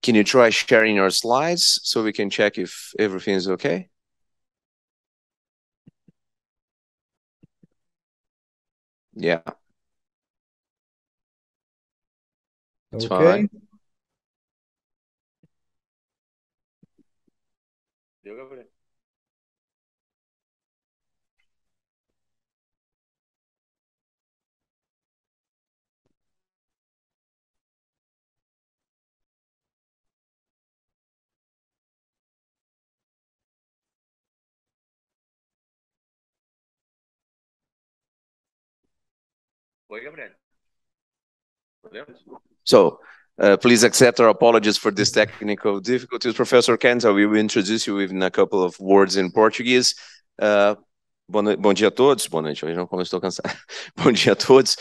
Can you try sharing your slides so we can check if everything is okay? Yeah. It's Okay. fine. So please accept our apologies for this technical difficulties. Professor Cairns, I will introduce you in a couple of words in Portuguese. Bom dia a todos. Boa noite, hoje não, como eu estou cansado. Bom dia a todos.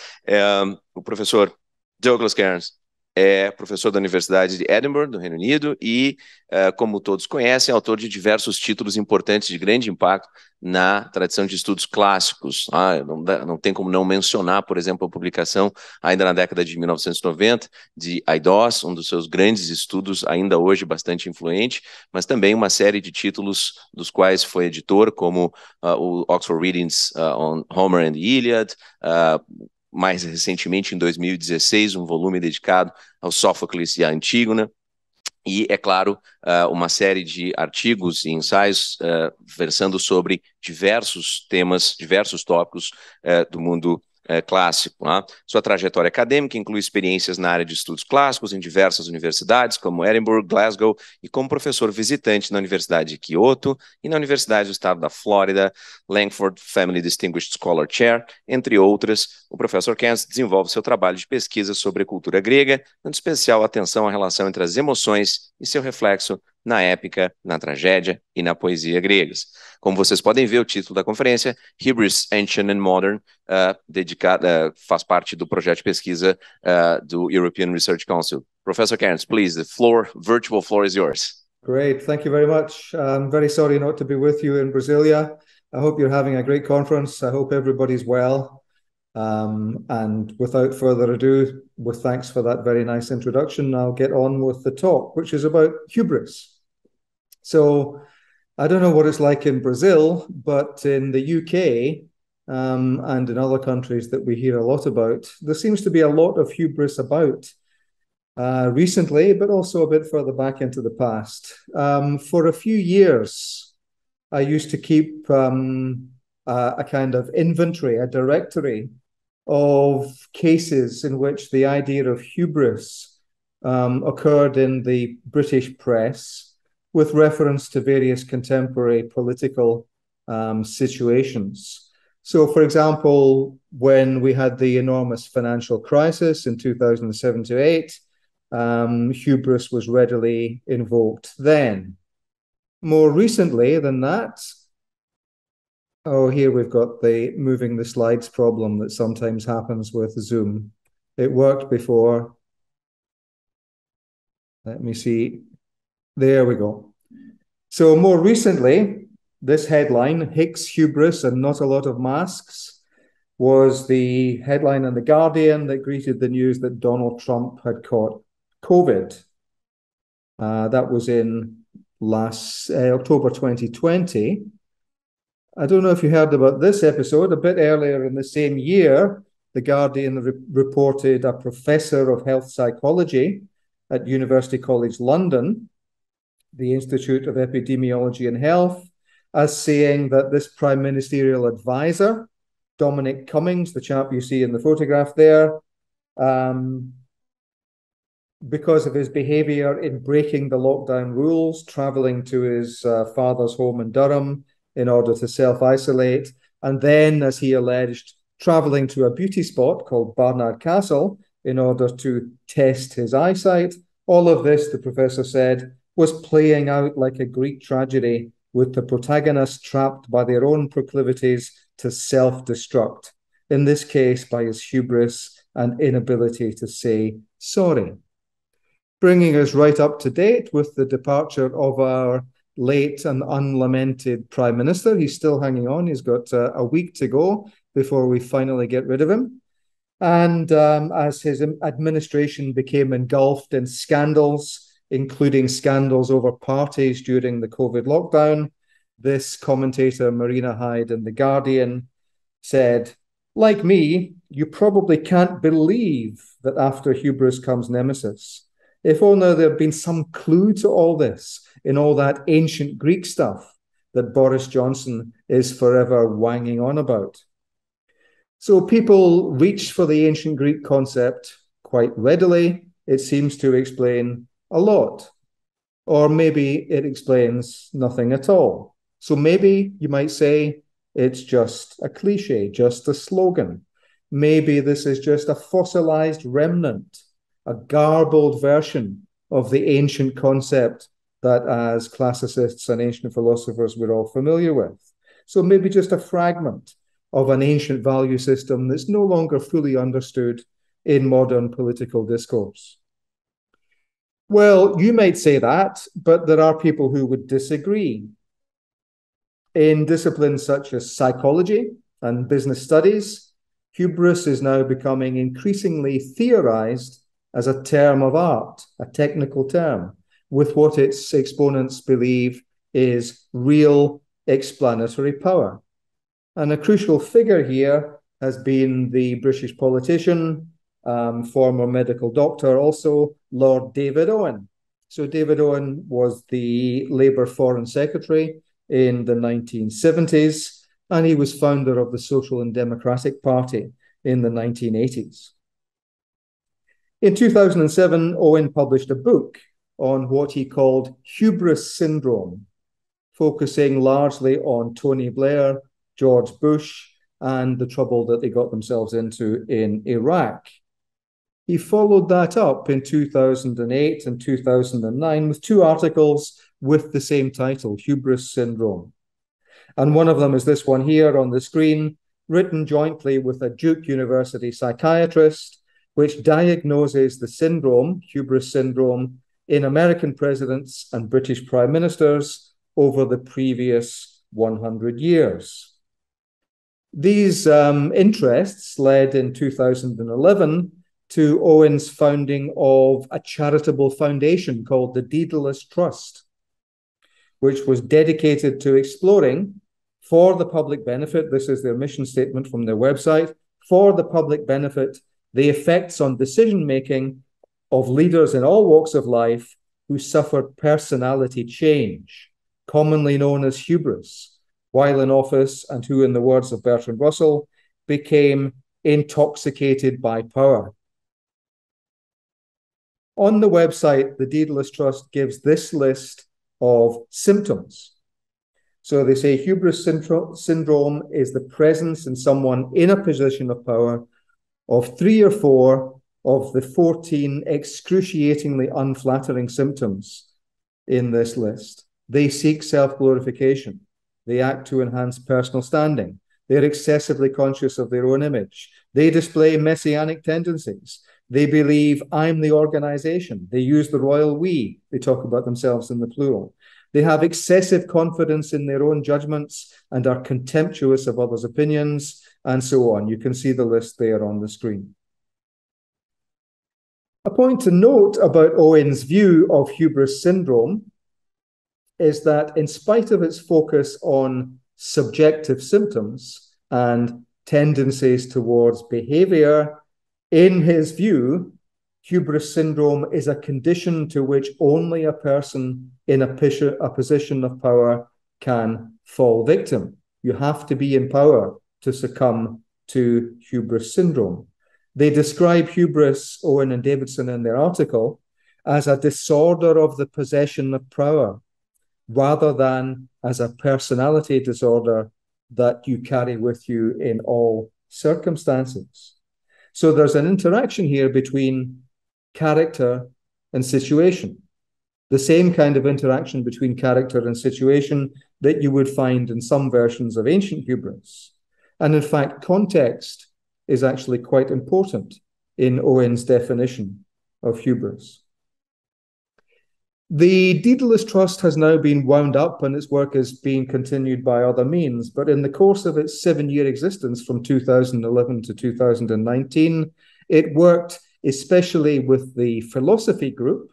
O professor Douglas Cairns é professor da Universidade de Edinburgh, do Reino Unido, e, como todos conhecem, é autor de diversos títulos importantes de grande impacto na tradição de estudos clássicos. Não tem como não mencionar, por exemplo, a publicação, ainda na década de 1990, de Hybris, um dos seus grandes estudos, ainda hoje bastante influente, mas também uma série de títulos dos quais foi editor, como o Oxford Readings on Homer and the Iliad, mais recentemente, em 2016, um volume dedicado ao Sófocles e à Antígona, e, é claro, uma série de artigos e ensaios versando sobre diversos temas, diversos tópicos do mundo clássico. Sua trajetória acadêmica inclui experiências na área de estudos clássicos em diversas universidades, como Edinburgh, Glasgow, e como professor visitante na Universidade de Kyoto e na Universidade do Estado da Flórida, Langford Family Distinguished Scholar Chair, entre outras. O professor Cairns desenvolve seu trabalho de pesquisa sobre a cultura grega, dando especial atenção à relação entre as emoções e seu reflexo na épica, na tragédia e na poesia gregas. Como vocês podem ver, o título da conferência, Hybris, Ancient and Modern, faz parte do projeto de pesquisa do European Research Council. Professor Cairns, please, the virtual floor is yours. Great, thank you very much. I'm very sorry not to be with you in Brasilia. I hope you're having a great conference. I hope everybody's well. And without further ado, with thanks for that very nice introduction, I'll get on with the talk, which is about hubris. So I don't know what it's like in Brazil, but in the UK and in other countries that we hear a lot about, there seems to be a lot of hubris about recently, but also a bit further back into the past. For a few years, I used to keep a kind of inventory, a directory of cases in which the idea of hubris occurred in the British press with reference to various contemporary political situations. So, for example, when we had the enormous financial crisis in 2007 to 8, hubris was readily invoked then. More recently than that, here we've got the moving the slides problem that sometimes happens with Zoom. It worked before. Let me see. There we go. So more recently, this headline, Hicks Hubris and Not a Lot of Masks, was the headline in The Guardian that greeted the news that Donald Trump had caught COVID. That was in last October 2020. I don't know if you heard about this episode. A bit earlier in the same year, The Guardian reported a professor of health psychology at University College London, the Institute of Epidemiology and Health, as saying that this prime ministerial advisor, Dominic Cummings, the chap you see in the photograph there, because of his behavior in breaking the lockdown rules, traveling to his father's home in Durham in order to self-isolate, and then, as he alleged, traveling to a beauty spot called Barnard Castle in order to test his eyesight. All of this, the professor said, was playing out like a Greek tragedy, with the protagonists trapped by their own proclivities to self-destruct, in this case by his hubris and inability to say sorry. Bringing us right up to date with the departure of our late and unlamented Prime Minister. He's still hanging on. He's got a week to go before we finally get rid of him. And as his administration became engulfed in scandals, including scandals over parties during the COVID lockdown. This commentator, Marina Hyde in The Guardian, said, like me, you probably can't believe that after hubris comes nemesis. If only there had been some clue to all this in all that ancient Greek stuff that Boris Johnson is forever wanging on about. So people reach for the ancient Greek concept quite readily. It seems to explain a lot. Or maybe it explains nothing at all. So maybe you might say it's just a cliche, just a slogan. Maybe this is just a fossilized remnant, a garbled version of the ancient concept that as classicists and ancient philosophers we're all familiar with. So maybe just a fragment of an ancient value system that's no longer fully understood in modern political discourse. Well, you might say that, but there are people who would disagree. In disciplines such as psychology and business studies, hubris is now becoming increasingly theorized as a term of art, a technical term, with what its exponents believe is real explanatory power. And a crucial figure here has been the British politician, former medical doctor, also Lord David Owen. So David Owen was the Labour Foreign Secretary in the 1970s, and he was founder of the Social and Democratic Party in the 1980s. In 2007, Owen published a book on what he called hubris syndrome, focusing largely on Tony Blair, George Bush, and the trouble that they got themselves into in Iraq. He followed that up in 2008 and 2009 with two articles with the same title, Hubris Syndrome. And one of them is this one here on the screen, written jointly with a Duke University psychiatrist, which diagnoses the syndrome, hubris syndrome, in American presidents and British prime ministers over the previous 100 years. These interests led in 2011 to Owen's founding of a charitable foundation called the Daedalus Trust, which was dedicated to exploring for the public benefit, this is their mission statement from their website, for the public benefit, the effects on decision-making of leaders in all walks of life who suffered personality change, commonly known as hubris, while in office, and who, in the words of Bertrand Russell, became intoxicated by power. On the website, the Daedalus Trust gives this list of symptoms. So they say hubris syndrome is the presence in someone in a position of power of 3 or 4 of the 14 excruciatingly unflattering symptoms in this list. They seek self-glorification. They act to enhance personal standing. They're excessively conscious of their own image. They display messianic tendencies. They believe I'm the organization. They use the royal we. They talk about themselves in the plural. They have excessive confidence in their own judgments and are contemptuous of others' opinions, and so on. You can see the list there on the screen. A point to note about Owen's view of hubris syndrome is that in spite of its focus on subjective symptoms and tendencies towards behavior, in his view, hubris syndrome is a condition to which only a person in a position of power can fall victim. You have to be in power to succumb to hubris syndrome. They describe hubris, Owen and Davidson, in their article, as a disorder of the possession of power, rather than as a personality disorder that you carry with you in all circumstances. So there's an interaction here between character and situation, the same kind of interaction between character and situation that you would find in some versions of ancient hubris. And in fact, context is actually quite important in Owen's definition of hubris. The Daedalus Trust has now been wound up and its work is being continued by other means, but in the course of its 7-year existence from 2011 to 2019, it worked especially with the philosophy group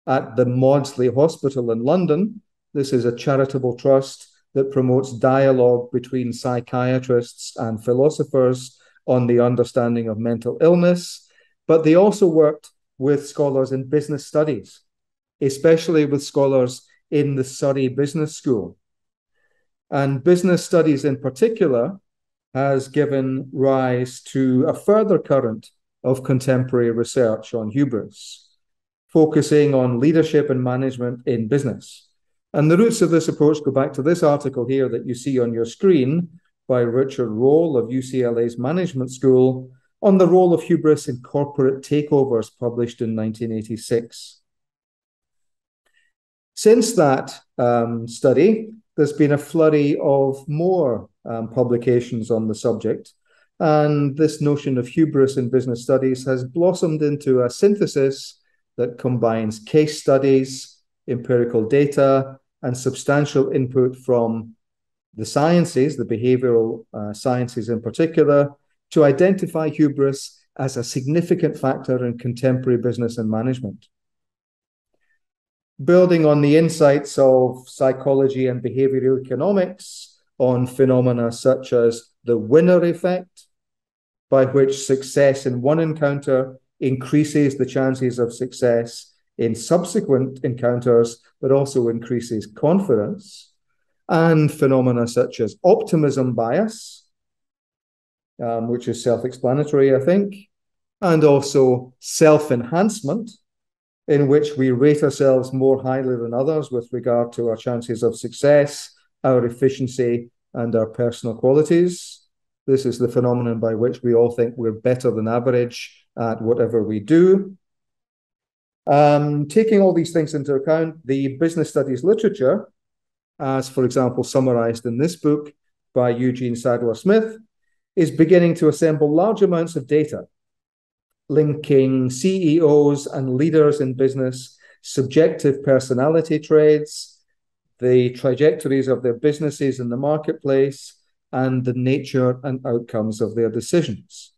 at the Maudsley Hospital in London. This is a charitable trust that promotes dialogue between psychiatrists and philosophers on the understanding of mental illness. But they also worked with scholars in business studies, especially with scholars in the Surrey Business School. And business studies in particular has given rise to a further current of contemporary research on hubris, focusing on leadership and management in business. And the roots of this approach go back to this article here that you see on your screen by Richard Roll of UCLA's Management School on the role of hubris in corporate takeovers, published in 1986. Since that study, there's been a flurry of more publications on the subject, and this notion of hubris in business studies has blossomed into a synthesis that combines case studies, empirical data, and substantial input from the sciences, the behavioral sciences in particular, to identify hubris as a significant factor in contemporary business and management. Building on the insights of psychology and behavioral economics on phenomena such as the winner effect, by which success in one encounter increases the chances of success in subsequent encounters, but also increases confidence, and phenomena such as optimism bias, which is self-explanatory, I think, and also self-enhancement, in which we rate ourselves more highly than others with regard to our chances of success, our efficiency, and our personal qualities. This is the phenomenon by which we all think we're better than average at whatever we do. Taking all these things into account, the business studies literature, as for example summarized in this book by Eugene Sadler-Smith, is beginning to assemble large amounts of data linking CEOs and leaders in business, subjective personality traits, the trajectories of their businesses in the marketplace, and the nature and outcomes of their decisions.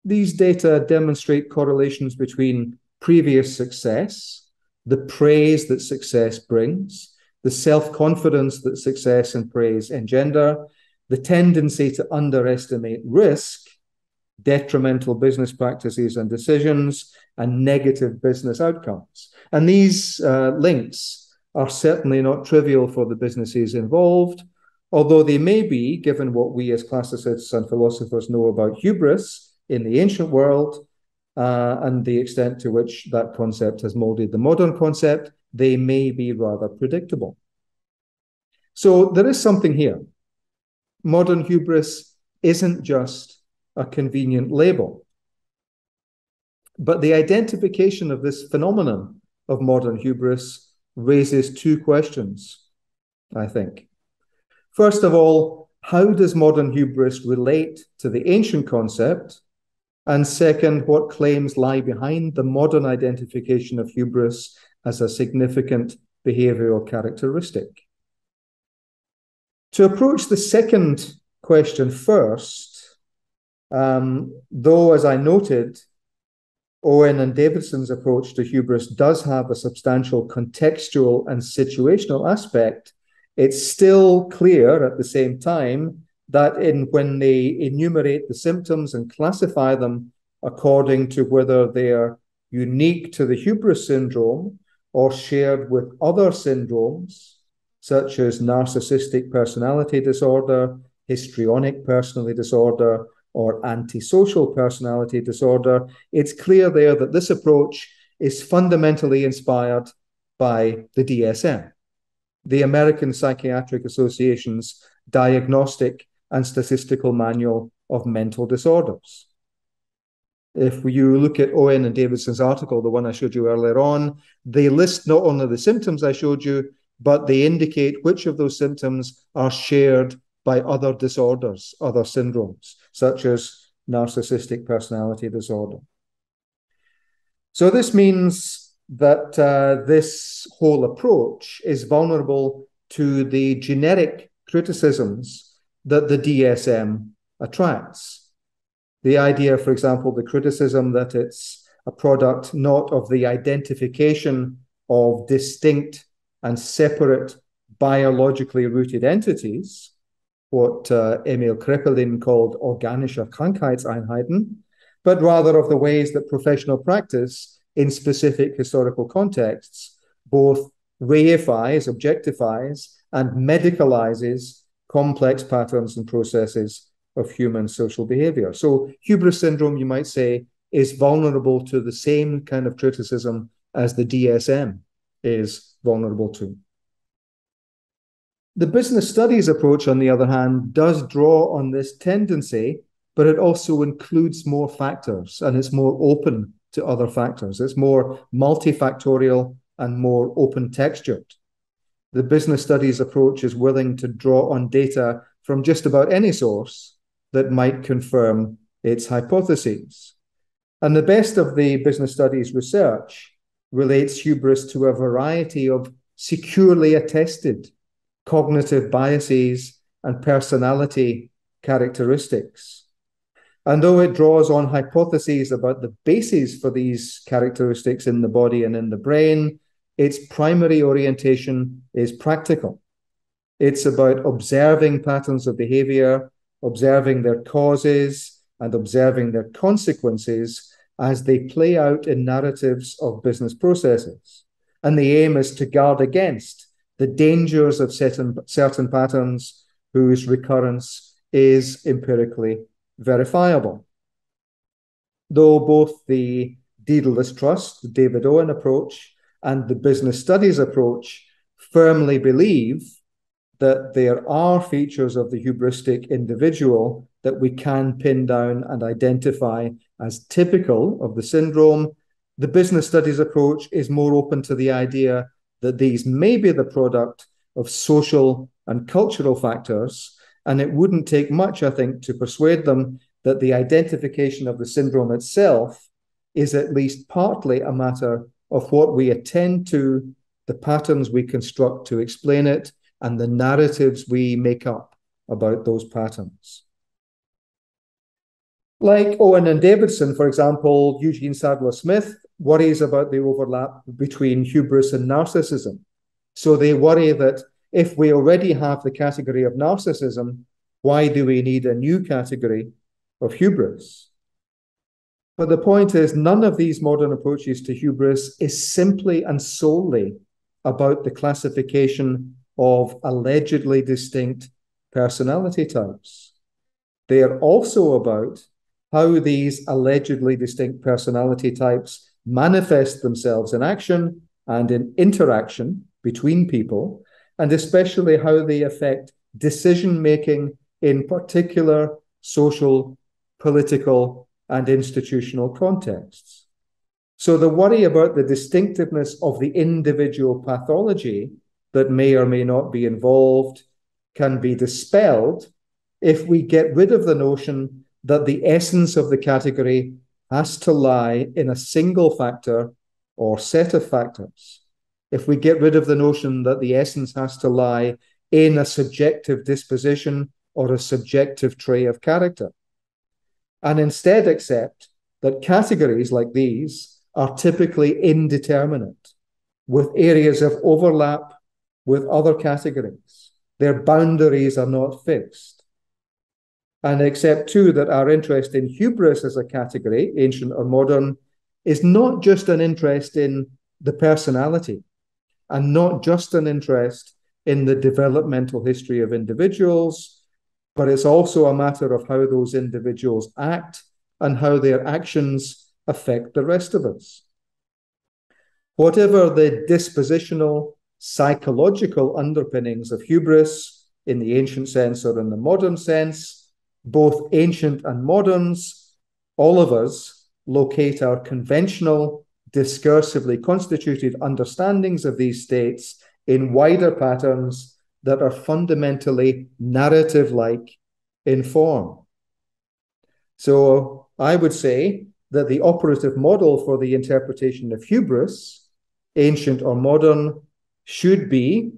These data demonstrate correlations between previous success, the praise that success brings, the self-confidence that success and praise engender, the tendency to underestimate risk, detrimental business practices and decisions, and negative business outcomes. And these links are certainly not trivial for the businesses involved, although they may be, given what we as classicists and philosophers know about hubris in the ancient world, and the extent to which that concept has molded the modern concept, they may be rather predictable. So there is something here. Modern hubris isn't just a convenient label, but the identification of this phenomenon of modern hubris raises two questions, I think. First of all, how does modern hubris relate to the ancient concept? And second, what claims lie behind the modern identification of hubris as a significant behavioral characteristic? To approach the second question first, though, as I noted, Owen and Davidson's approach to hubris does have a substantial contextual and situational aspect, it's still clear at the same time that when they enumerate the symptoms and classify them according to whether they are unique to the hubris syndrome or shared with other syndromes, such as narcissistic personality disorder, histrionic personality disorder, or antisocial personality disorder, it's clear there that this approach is fundamentally inspired by the DSM, the American Psychiatric Association's Diagnostic and Statistical Manual of Mental Disorders. If you look at Owen and Davidson's article, the one I showed you earlier on, they list not only the symptoms I showed you, but they indicate which of those symptoms are shared by other disorders, other syndromes, such as narcissistic personality disorder. So this means that this whole approach is vulnerable to the generic criticisms that the DSM attracts. The idea, for example, the criticism that it's a product not of the identification of distinct and separate biologically rooted entities, what Emil Kraepelin called organische Krankheitseinheiten, but rather of the ways that professional practice in specific historical contexts both reifies, objectifies, and medicalizes complex patterns and processes of human social behavior. So hubris syndrome, you might say, is vulnerable to the same kind of criticism as the DSM is vulnerable to. The business studies approach, on the other hand, does draw on this tendency, but it also includes more factors, and it's more open to other factors. It's more multifactorial and more open textured. The business studies approach is willing to draw on data from just about any source that might confirm its hypotheses. And the best of the business studies research relates hubris to a variety of securely attested cognitive biases and personality characteristics. And though it draws on hypotheses about the bases for these characteristics in the body and in the brain, its primary orientation is practical. It's about observing patterns of behavior, observing their causes, and observing their consequences as they play out in narratives of business processes. And the aim is to guard against the dangers of certain patterns whose recurrence is empirically verifiable. Though both the Daedalus Trust, the David Owen approach, and the business studies approach firmly believe that there are features of the hubristic individual that we can pin down and identify as typical of the syndrome, the business studies approach is more open to the idea that these may be the product of social and cultural factors, and it wouldn't take much, I think, to persuade them that the identification of the syndrome itself is at least partly a matter of what we attend to, the patterns we construct to explain it, and the narratives we make up about those patterns. Like Owen and Davidson, for example, Eugene Sadler Smith worries about the overlap between hubris and narcissism. So they worry that if we already have the category of narcissism, why do we need a new category of hubris? But the point is, none of these modern approaches to hubris is simply and solely about the classification of allegedly distinct personality types. They are also about how these allegedly distinct personality types manifest themselves in action and in interaction between people, and especially how they affect decision-making in particular social, political, and institutional contexts. So the worry about the distinctiveness of the individual pathology that may or may not be involved can be dispelled if we get rid of the notion that the essence of the category has to lie in a single factor or set of factors. If we get rid of the notion that the essence has to lie in a subjective disposition or a subjective trait of character, and instead accept that categories like these are typically indeterminate, with areas of overlap with other categories. Their boundaries are not fixed. And accept too that our interest in hubris as a category, ancient or modern, is not just an interest in the personality and not just an interest in the developmental history of individuals, but it's also a matter of how those individuals act and how their actions affect the rest of us. Whatever the dispositional, psychological underpinnings of hubris in the ancient sense or in the modern sense, both ancient and moderns, all of us locate our conventional, discursively constituted understandings of these states in wider patterns that are fundamentally narrative-like in form. So I would say that the operative model for the interpretation of hubris, ancient or modern, should be,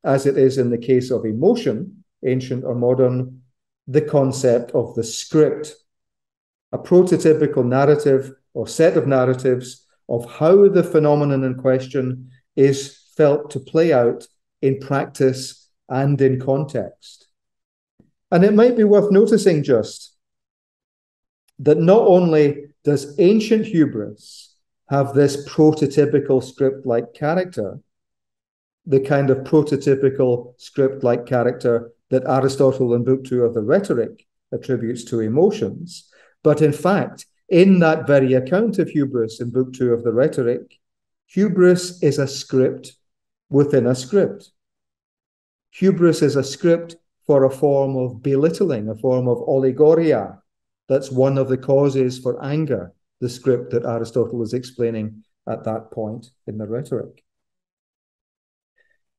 as it is in the case of emotion, ancient or modern, the concept of the script, a prototypical narrative or set of narratives of how the phenomenon in question is felt to play out in practice and in context. And it might be worth noticing just that not only does ancient hubris have this prototypical script-like character, the kind of prototypical script-like character that Aristotle in Book 2 of the Rhetoric attributes to emotions, but in fact, in that very account of hubris in Book 2 of the Rhetoric, hubris is a script within a script. Hubris is a script for a form of belittling, a form of oligoria. That's one of the causes for anger, the script that Aristotle is explaining at that point in the Rhetoric.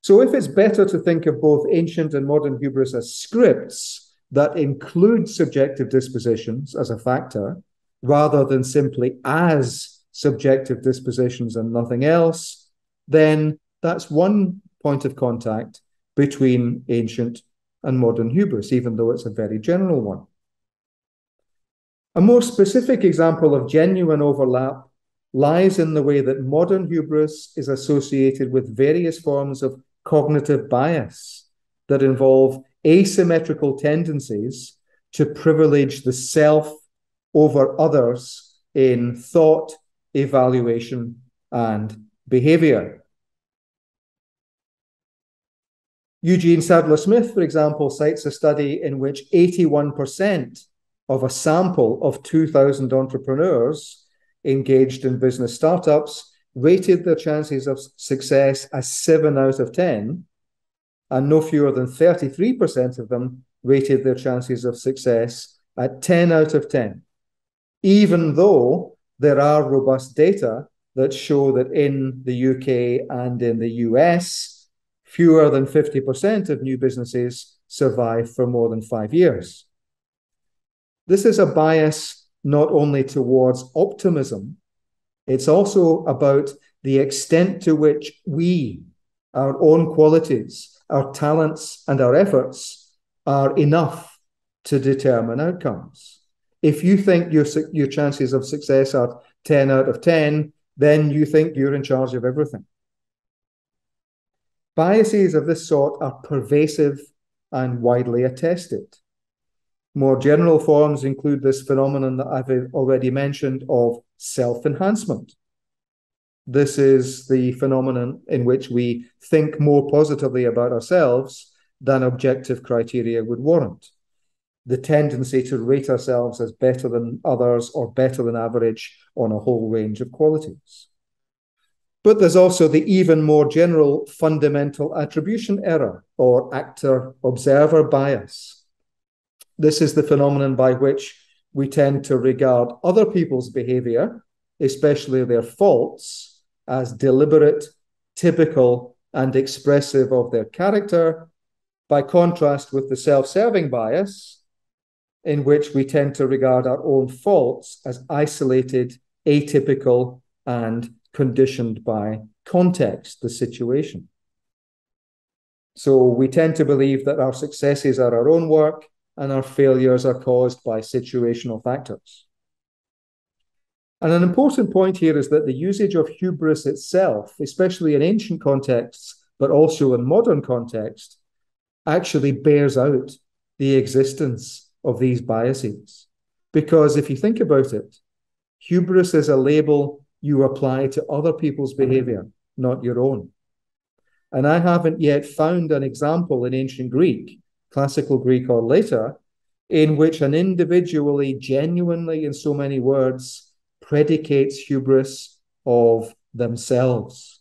So if it's better to think of both ancient and modern hubris as scripts that include subjective dispositions as a factor, rather than simply as subjective dispositions and nothing else, then that's one point of contact between ancient and modern hubris, even though it's a very general one. A more specific example of genuine overlap lies in the way that modern hubris is associated with various forms of cognitive bias that involve asymmetrical tendencies to privilege the self over others in thought, evaluation, and behavior. Eugene Sadler-Smith, for example, cites a study in which 81% of a sample of 2,000 entrepreneurs engaged in business startups rated their chances of success as 7 out of 10, and no fewer than 33% of them rated their chances of success at 10 out of 10, even though there are robust data that show that in the UK and in the US, fewer than 50% of new businesses survive for more than 5 years. This is a bias not only towards optimism, it's also about the extent to which we, our own qualities, our talents, and our efforts are enough to determine outcomes. If you think your chances of success are 10 out of 10, then you think you're in charge of everything. Biases of this sort are pervasive and widely attested. More general forms include this phenomenon that I've already mentioned of self-enhancement. This is the phenomenon in which we think more positively about ourselves than objective criteria would warrant. The tendency to rate ourselves as better than others or better than average on a whole range of qualities. But there's also the even more general fundamental attribution error or actor-observer bias. This is the phenomenon by which we tend to regard other people's behavior, especially their faults, as deliberate, typical, and expressive of their character, by contrast with the self-serving bias, in which we tend to regard our own faults as isolated, atypical, and conditioned by context, the situation. So we tend to believe that our successes are our own work and our failures are caused by situational factors. And an important point here is that the usage of hubris itself, especially in ancient contexts, but also in modern context, actually bears out the existence of these biases. Because if you think about it, hubris is a label you apply to other people's behavior, not your own. And I haven't yet found an example in ancient Greek, classical Greek or later, in which an individually, genuinely, in so many words, predicates hubris of themselves.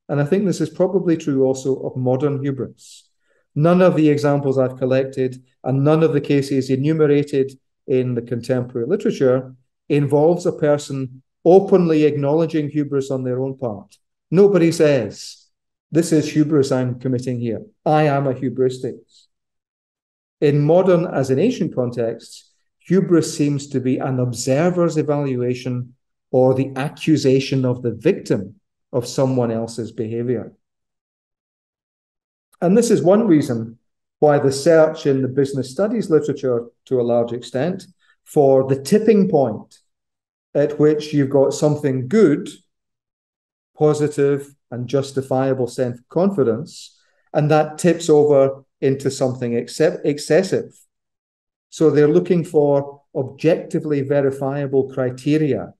And I think this is probably true also of modern hubris. None of the examples I've collected and none of the cases enumerated in the contemporary literature involves a person openly acknowledging hubris on their own part. Nobody says, this is hubris I'm committing here. I am a hubristic. In modern as in ancient contexts, hubris seems to be an observer's evaluation or the accusation of the victim of someone else's behavior. And this is one reason why the search in the business studies literature, to a large extent, for the tipping point at which you've got something good positive and justifiable self-confidence, and that tips over into something excessive. So they're looking for objectively verifiable criteria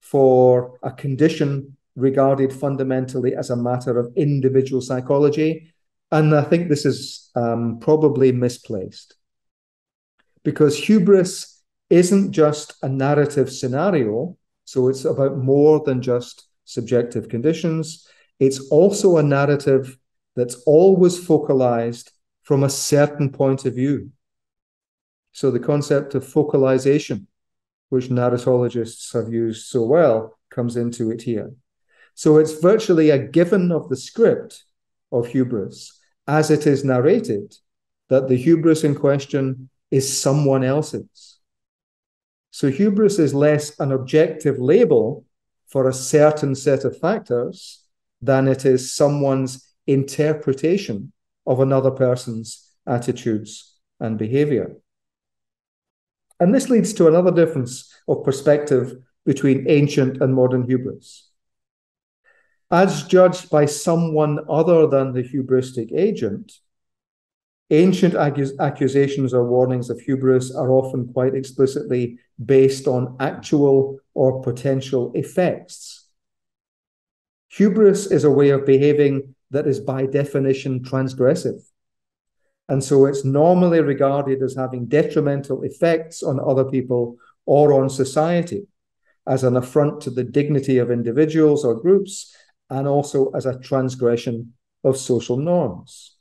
for a condition regarded fundamentally as a matter of individual psychology. And I think this is probably misplaced, because hubris isn't just a narrative scenario, so it's about more than just subjective conditions. It's also a narrative that's always focalized from a certain point of view. So the concept of focalization, which narratologists have used so well, comes into it here. So it's virtually a given of the script of hubris, as it is narrated, that the hubris in question is someone else's. So hubris is less an objective label for a certain set of factors than it is someone's interpretation of another person's attitudes and behavior. And this leads to another difference of perspective between ancient and modern hubris. As judged by someone other than the hubristic agent, ancient accusations or warnings of hubris are often quite explicitly based on actual or potential effects. Hubris is a way of behaving that is by definition transgressive. And so it's normally regarded as having detrimental effects on other people or on society, as an affront to the dignity of individuals or groups, and also as a transgression of social norms.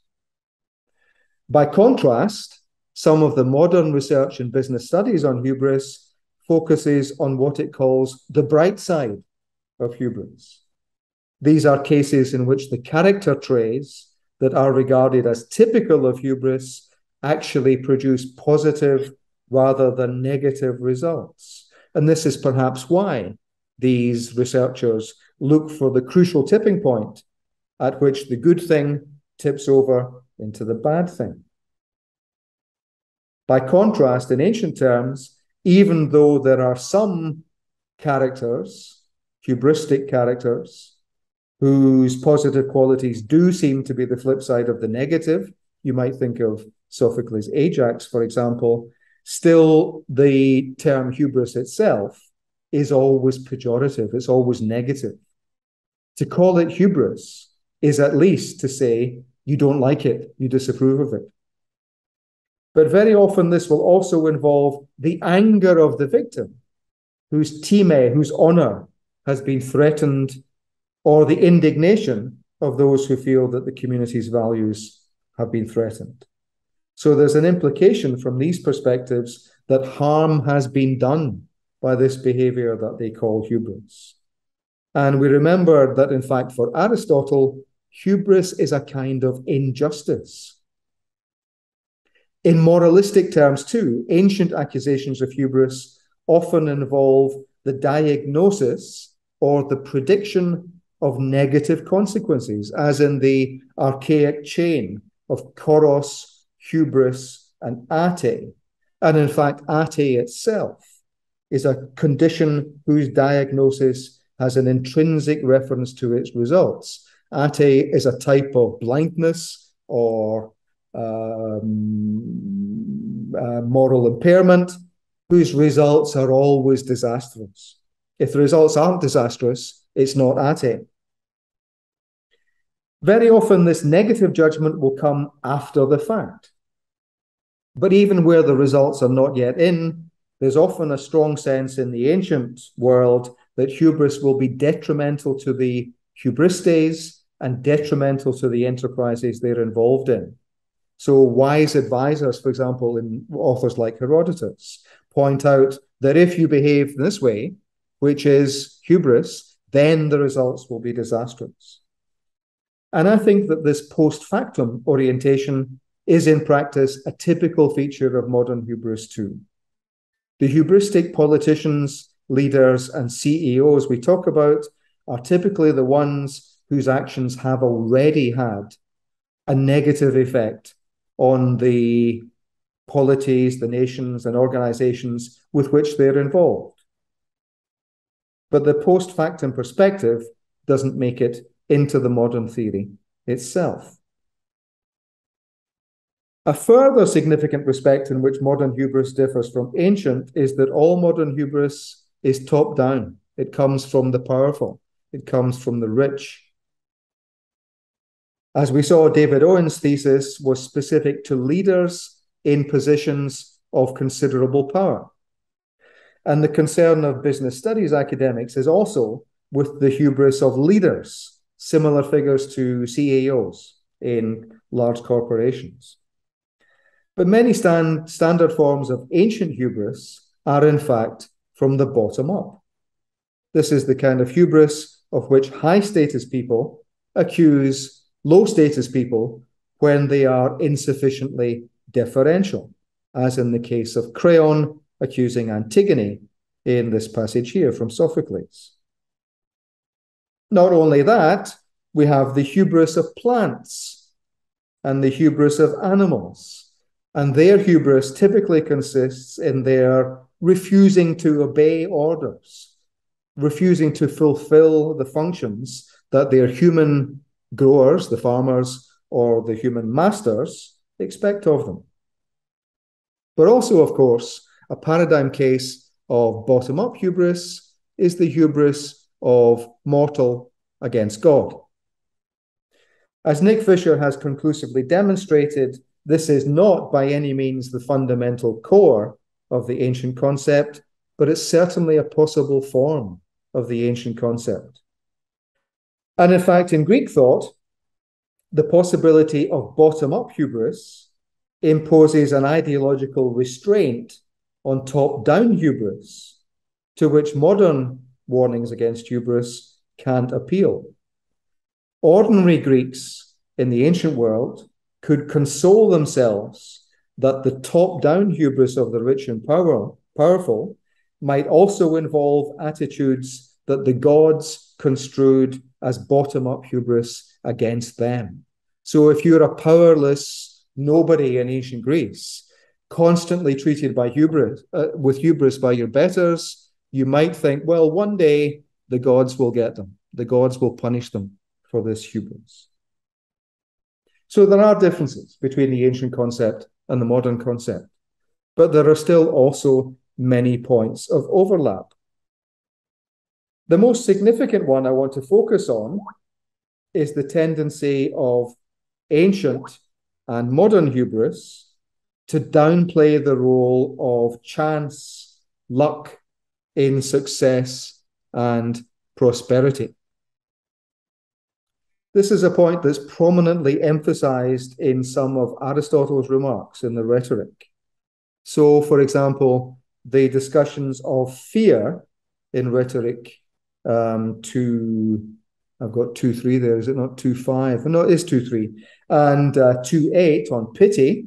By contrast, some of the modern research in business studies on hubris focuses on what it calls the bright side of hubris. These are cases in which the character traits that are regarded as typical of hubris actually produce positive rather than negative results. And this is perhaps why these researchers look for the crucial tipping point at which the good thing tips over into the bad thing. By contrast, in ancient terms, even though there are some characters, hubristic characters, whose positive qualities do seem to be the flip side of the negative, you might think of Sophocles' Ajax, for example, still the term hubris itself is always pejorative, it's always negative. To call it hubris is at least to say you don't like it, you disapprove of it. But very often this will also involve the anger of the victim, whose time, whose honor has been threatened, or the indignation of those who feel that the community's values have been threatened. So there's an implication from these perspectives that harm has been done by this behavior that they call hubris. And we remember that, in fact, for Aristotle, hubris is a kind of injustice. In moralistic terms, too, ancient accusations of hubris often involve the diagnosis or the prediction of negative consequences, as in the archaic chain of choros, hubris, and ate. And in fact, ate itself is a condition whose diagnosis has an intrinsic reference to its results. Ate is a type of blindness or moral impairment whose results are always disastrous. If the results aren't disastrous, it's not ate. Very often, this negative judgment will come after the fact. But even where the results are not yet in, there's often a strong sense in the ancient world that hubris will be detrimental to the hubristes and detrimental to the enterprises they're involved in. So wise advisors, for example, in authors like Herodotus, point out that if you behave this way, which is hubris, then the results will be disastrous. And I think that this post factum orientation is in practice a typical feature of modern hubris too. The hubristic politicians, leaders, and CEOs we talk about are typically the ones whose actions have already had a negative effect on the polities, the nations, and organizations with which they're involved. But the post factum perspective doesn't make it into the modern theory itself. A further significant respect in which modern hubris differs from ancient is that all modern hubris is top-down. It comes from the powerful. It comes from the rich. As we saw, David Owen's thesis was specific to leaders in positions of considerable power. And the concern of business studies academics is also with the hubris of leaders, similar figures to CEOs in large corporations. But many standard forms of ancient hubris are, in fact, from the bottom up. This is the kind of hubris of which high-status people accuse low-status people when they are insufficiently deferential, as in the case of Creon accusing Antigone in this passage here from Sophocles. Not only that, we have the hubris of plants and the hubris of animals. And their hubris typically consists in their refusing to obey orders, refusing to fulfill the functions that their human growers, the farmers, or the human masters expect of them. But also, of course, a paradigm case of bottom-up hubris is the hubris of mortal against God. As Nick Fisher has conclusively demonstrated, this is not by any means the fundamental core of the ancient concept, but it's certainly a possible form of the ancient concept. And in fact, in Greek thought, the possibility of bottom-up hubris imposes an ideological restraint on top-down hubris, to which modern warnings against hubris can't appeal. Ordinary Greeks in the ancient world could console themselves that the top-down hubris of the rich and powerful might also involve attitudes that the gods construed as bottom-up hubris against them. So if you're a powerless nobody in ancient Greece, constantly treated by with hubris by your betters, you might think, well, one day the gods will get them. The gods will punish them for this hubris. So there are differences between the ancient concept and the modern concept, but there are still also many points of overlap. The most significant one I want to focus on is the tendency of ancient and modern hubris to downplay the role of chance, luck in success and prosperity. This is a point that's prominently emphasized in some of Aristotle's remarks in the Rhetoric. So, for example, the discussions of fear in Rhetoric I've got 2.3 there, is it not 2.5? No, it is 2.3. And 2.8 on pity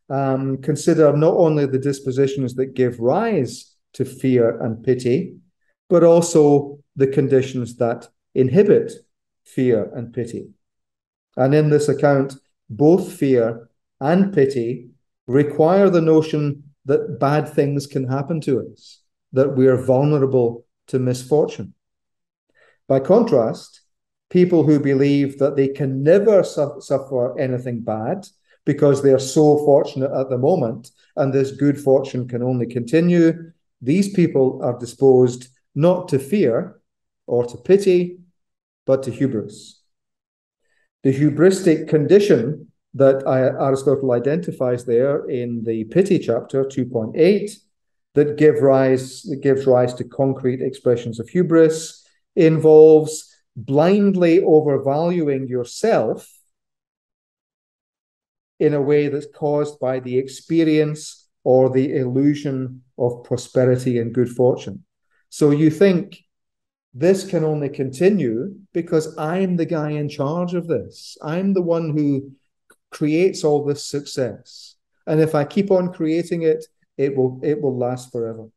consider not only the dispositions that give rise to fear and pity, but also the conditions that inhibit fear and pity. And in this account, both fear and pity require the notion that bad things can happen to us, that we are vulnerable to misfortune. By contrast, people who believe that they can never suffer anything bad because they are so fortunate at the moment and this good fortune can only continue, these people are disposed not to fear or to pity, but to hubris. The hubristic condition that Aristotle identifies there in the pity chapter 2.8 that gives rise to concrete expressions of hubris involves blindly overvaluing yourself in a way that's caused by the experience or the illusion of prosperity and good fortune. So you think, this can only continue because I'm the guy in charge of this. I'm the one who creates all this success. And if I keep on creating it, it will last forever.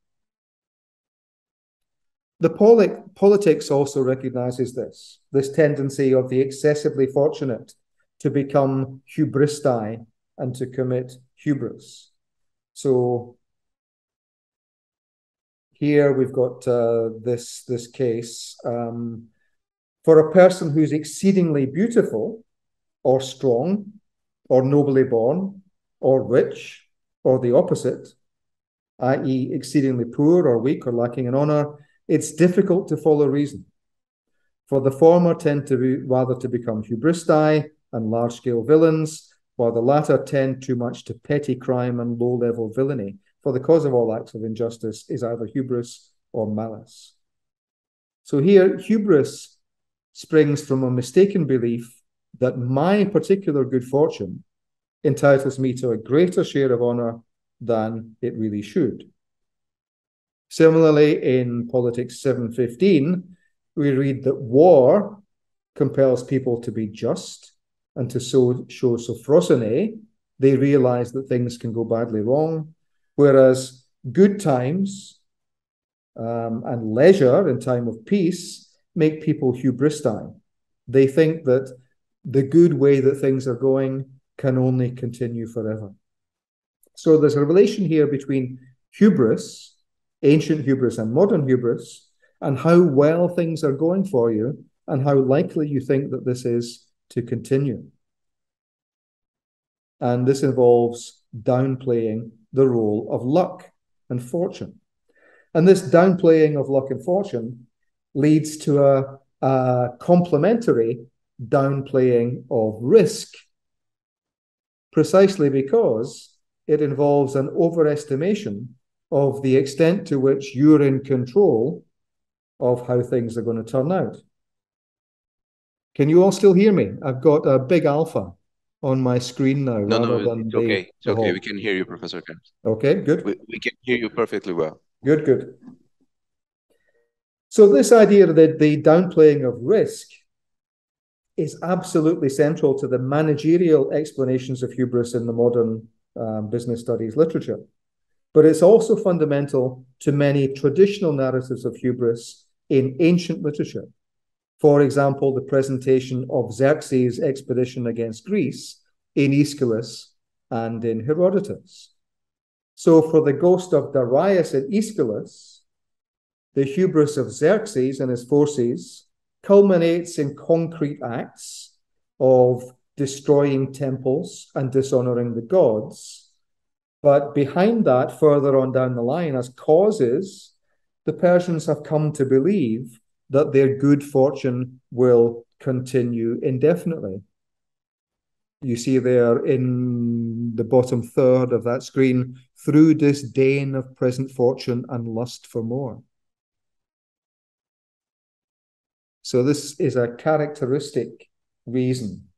The politics also recognizes this tendency of the excessively fortunate to become hubristi and to commit hubris. So here we've got this case. For a person who's exceedingly beautiful or strong or nobly born or rich or the opposite, i.e. exceedingly poor or weak or lacking in honor, it's difficult to follow reason. For the former tend to be rather to become hubristi and large-scale villains, while the latter tend too much to petty crime and low-level villainy. For the cause of all acts of injustice is either hubris or malice. So here, hubris springs from a mistaken belief that my particular good fortune entitles me to a greater share of honor than it really should. Similarly, in Politics 7:15, we read that war compels people to be just and to show sophrosune. They realize that things can go badly wrong, whereas good times and leisure in time of peace make people hubristi. They think that the good way that things are going can only continue forever. So there's a relation here between hubris, ancient hubris and modern hubris, and how well things are going for you and how likely you think that this is to continue. And this involves downplaying the role of luck and fortune. And this downplaying of luck and fortune leads to a complementary downplaying of risk, precisely because it involves an overestimation of the extent to which you're in control of how things are going to turn out. Can you all still hear me? I've got a big alpha on my screen now. No, it's okay. It's okay. We can hear you, Professor Cairns. Okay, good. We can hear you perfectly well. Good, good. So this idea that the downplaying of risk is absolutely central to the managerial explanations of hubris in the modern business studies literature. But it's also fundamental to many traditional narratives of hubris in ancient literature. For example, the presentation of Xerxes' expedition against Greece in Aeschylus and in Herodotus. So for the ghost of Darius in Aeschylus, the hubris of Xerxes and his forces culminates in concrete acts of destroying temples and dishonoring the gods. But behind that, further on down the line, as causes, the Persians have come to believe that their good fortune will continue indefinitely. You see there in the bottom third of that screen, through disdain of present fortune and lust for more. So this is a characteristic reason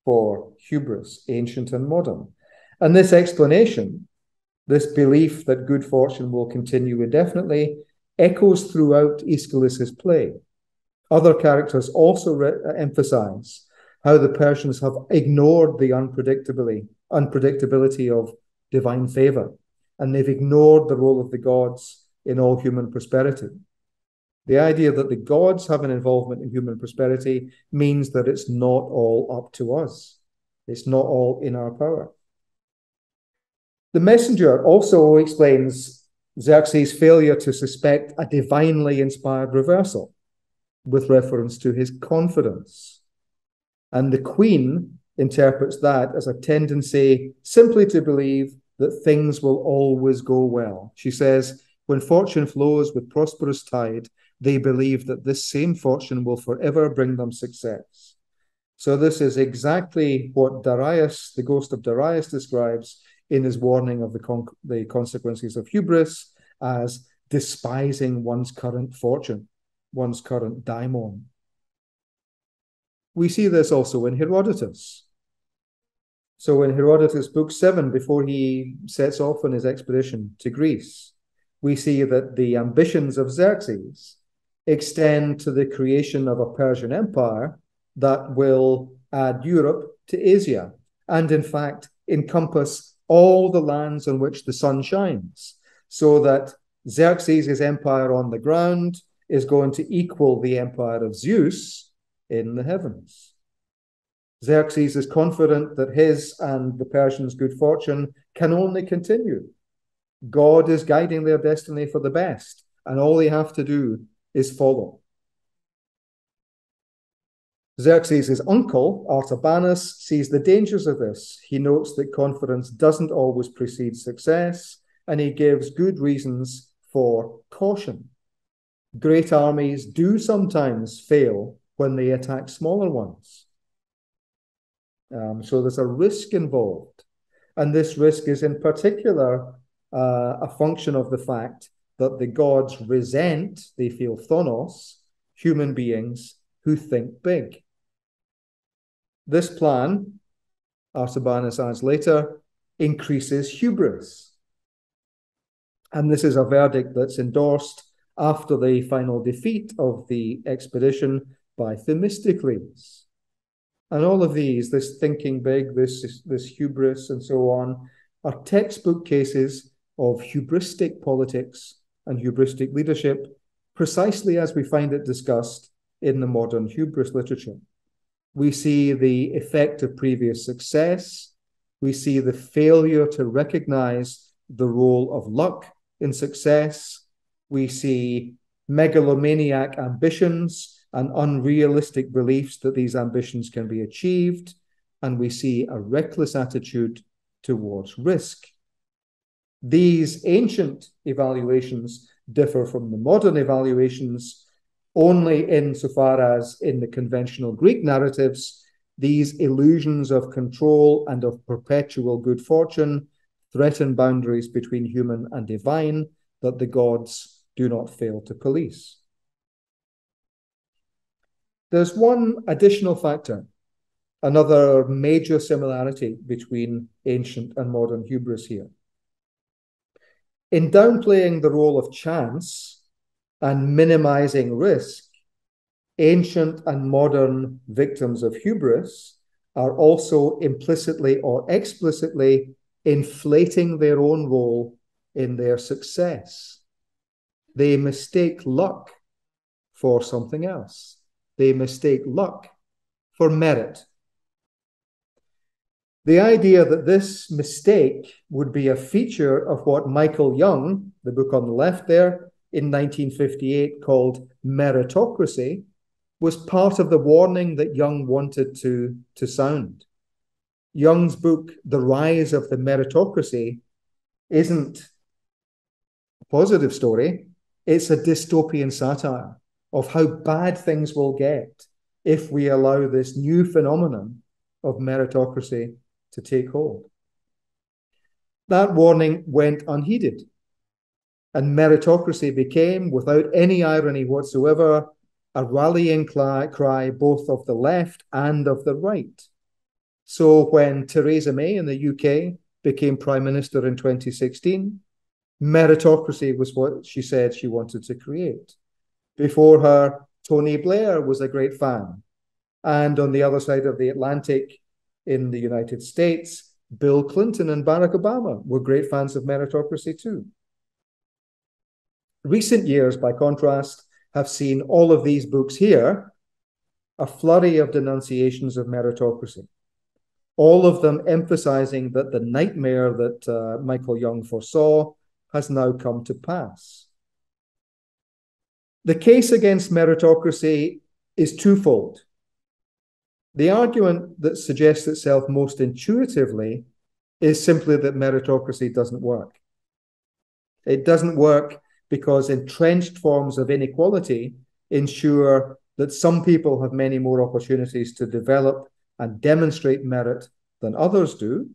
for hubris, ancient and modern. And this explanation, this belief that good fortune will continue indefinitely, echoes throughout Aeschylus's play. Other characters also emphasize how the Persians have ignored the unpredictability of divine favor, and they've ignored the role of the gods in all human prosperity. The idea that the gods have an involvement in human prosperity means that it's not all up to us. It's not all in our power. The messenger also explains Xerxes' failure to suspect a divinely inspired reversal with reference to his confidence. And the queen interprets that as a tendency simply to believe that things will always go well. She says, when fortune flows with prosperous tide, they believe that this same fortune will forever bring them success. So this is exactly what Darius, the ghost of Darius, describes in his warning of the consequences of hubris as despising one's current fortune, one's current daimon. We see this also in Herodotus. So in Herodotus, book 7, before he sets off on his expedition to Greece, we see that the ambitions of Xerxes extend to the creation of a Persian empire that will add Europe to Asia, and in fact encompass all the lands on which the sun shines, so that Xerxes' empire on the ground is going to equal the empire of Zeus in the heavens. Xerxes is confident that his and the Persians' good fortune can only continue. God is guiding their destiny for the best, and all they have to do is follow. Xerxes' uncle, Artabanus, sees the dangers of this. He notes that confidence doesn't always precede success, and he gives good reasons for caution. Great armies do sometimes fail when they attack smaller ones. So there's a risk involved. And this risk is in particular a function of the fact that the gods resent, they feel thonos, human beings who think big. This plan, Artabanus adds later, increases hubris. And this is a verdict that's endorsed after the final defeat of the expedition by Themistocles. And all of these, this thinking big, this hubris and so on, are textbook cases of hubristic politics and hubristic leadership, precisely as we find it discussed in the modern hubris literature. We see the effect of previous success. We see the failure to recognize the role of luck in success. We see megalomaniac ambitions and unrealistic beliefs that these ambitions can be achieved. And we see a reckless attitude towards risk. These ancient evaluations differ from the modern evaluations only insofar as in the conventional Greek narratives, these illusions of control and of perpetual good fortune threaten boundaries between human and divine that the gods do not fail to police. There's one additional factor, another major similarity between ancient and modern hubris here. In downplaying the role of chance and minimizing risk, ancient and modern victims of hubris are also implicitly or explicitly inflating their own role in their success. They mistake luck for something else. They mistake luck for merit. The idea that this mistake would be a feature of what Michael Young, the book on the left there, in 1958 called Meritocracy, was part of the warning that Young wanted to sound. Young's book, The Rise of the Meritocracy, isn't a positive story. It's a dystopian satire of how bad things will get if we allow this new phenomenon of meritocracy to take hold. That warning went unheeded, and meritocracy became, without any irony whatsoever, a rallying cry both of the left and of the right. So when Theresa May in the UK became Prime Minister in 2016, meritocracy was what she said she wanted to create. Before her, Tony Blair was a great fan. And on the other side of the Atlantic, in the United States, Bill Clinton and Barack Obama were great fans of meritocracy too. Recent years, by contrast, have seen all of these books here, a flurry of denunciations of meritocracy, all of them emphasizing that the nightmare that Michael Young foresaw has now come to pass. The case against meritocracy is twofold. The argument that suggests itself most intuitively is simply that meritocracy doesn't work. It doesn't work because entrenched forms of inequality ensure that some people have many more opportunities to develop and demonstrate merit than others do.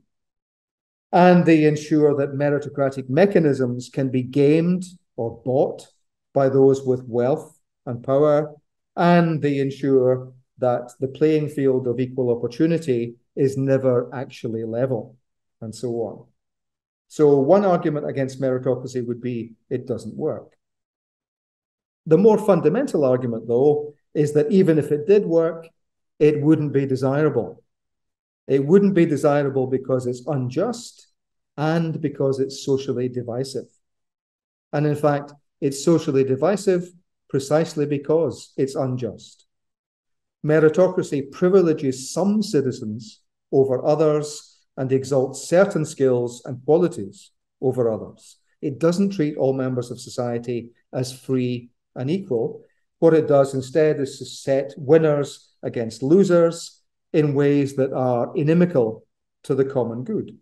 And they ensure that meritocratic mechanisms can be gamed or bought by those with wealth and power. And they ensure that the playing field of equal opportunity is never actually level, and so on. So one argument against meritocracy would be it doesn't work. The more fundamental argument, though, is that even if it did work, it wouldn't be desirable. It wouldn't be desirable because it's unjust and because it's socially divisive. And in fact, it's socially divisive precisely because it's unjust. Meritocracy privileges some citizens over others and exalts certain skills and qualities over others. It doesn't treat all members of society as free and equal. What it does instead is to set winners against losers in ways that are inimical to the common good.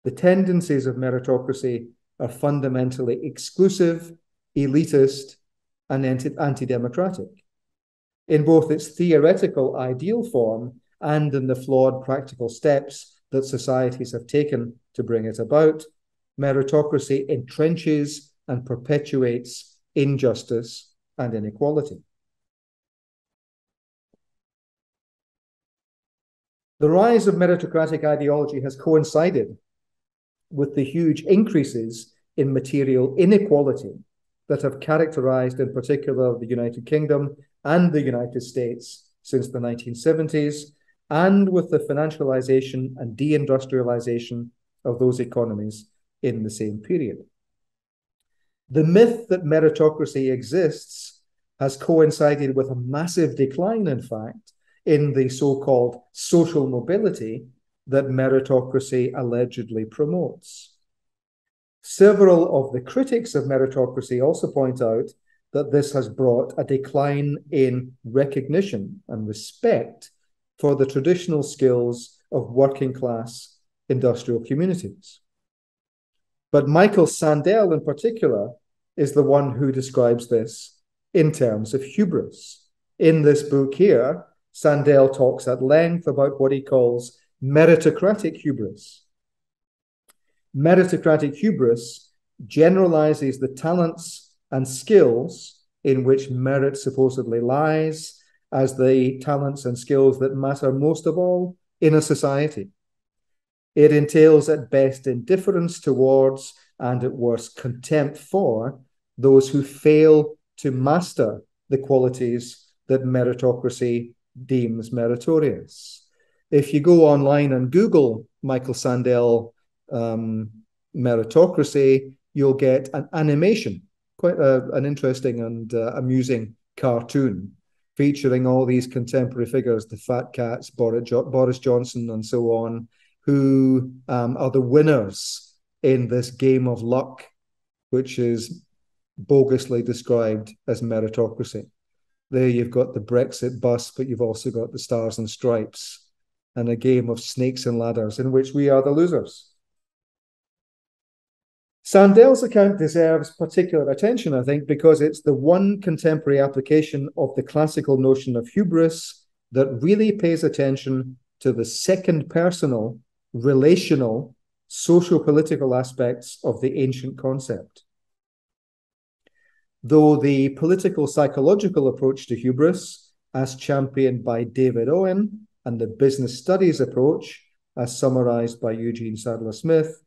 The tendencies of meritocracy are fundamentally exclusive, elitist, and anti-democratic. In both its theoretical ideal form and in the flawed practical steps that societies have taken to bring it about, meritocracy entrenches and perpetuates injustice and inequality. The rise of meritocratic ideology has coincided with the huge increases in material inequality that have characterized in particular the United Kingdom and the United States since the 1970s, and with the financialization and deindustrialization of those economies in the same period. The myth that meritocracy exists has coincided with a massive decline, in fact, in the so-called social mobility that meritocracy allegedly promotes. Several of the critics of meritocracy also point out that this has brought a decline in recognition and respect for the traditional skills of working-class industrial communities. But Michael Sandel, in particular, is the one who describes this in terms of hubris. In this book here, Sandel talks at length about what he calls meritocratic hubris. Meritocratic hubris generalizes the talents and skills in which merit supposedly lies as the talents and skills that matter most of all in a society. It entails at best indifference towards and at worst contempt for those who fail to master the qualities that meritocracy deems meritorious. If you go online and Google Michael Sandel meritocracy, you'll get an animation, quite an interesting and amusing cartoon featuring all these contemporary figures, the Fat Cats, Boris Johnson, and so on, who are the winners in this game of luck, which is bogusly described as meritocracy. There you've got the Brexit bus, but you've also got the Stars and Stripes, and a game of snakes and ladders in which we are the losers. Sandel's account deserves particular attention, I think, because it's the one contemporary application of the classical notion of hubris that really pays attention to the second personal, relational, socio-political aspects of the ancient concept. Though the political psychological approach to hubris, as championed by David Owen, and the business studies approach, as summarized by Eugene Sadler-Smith,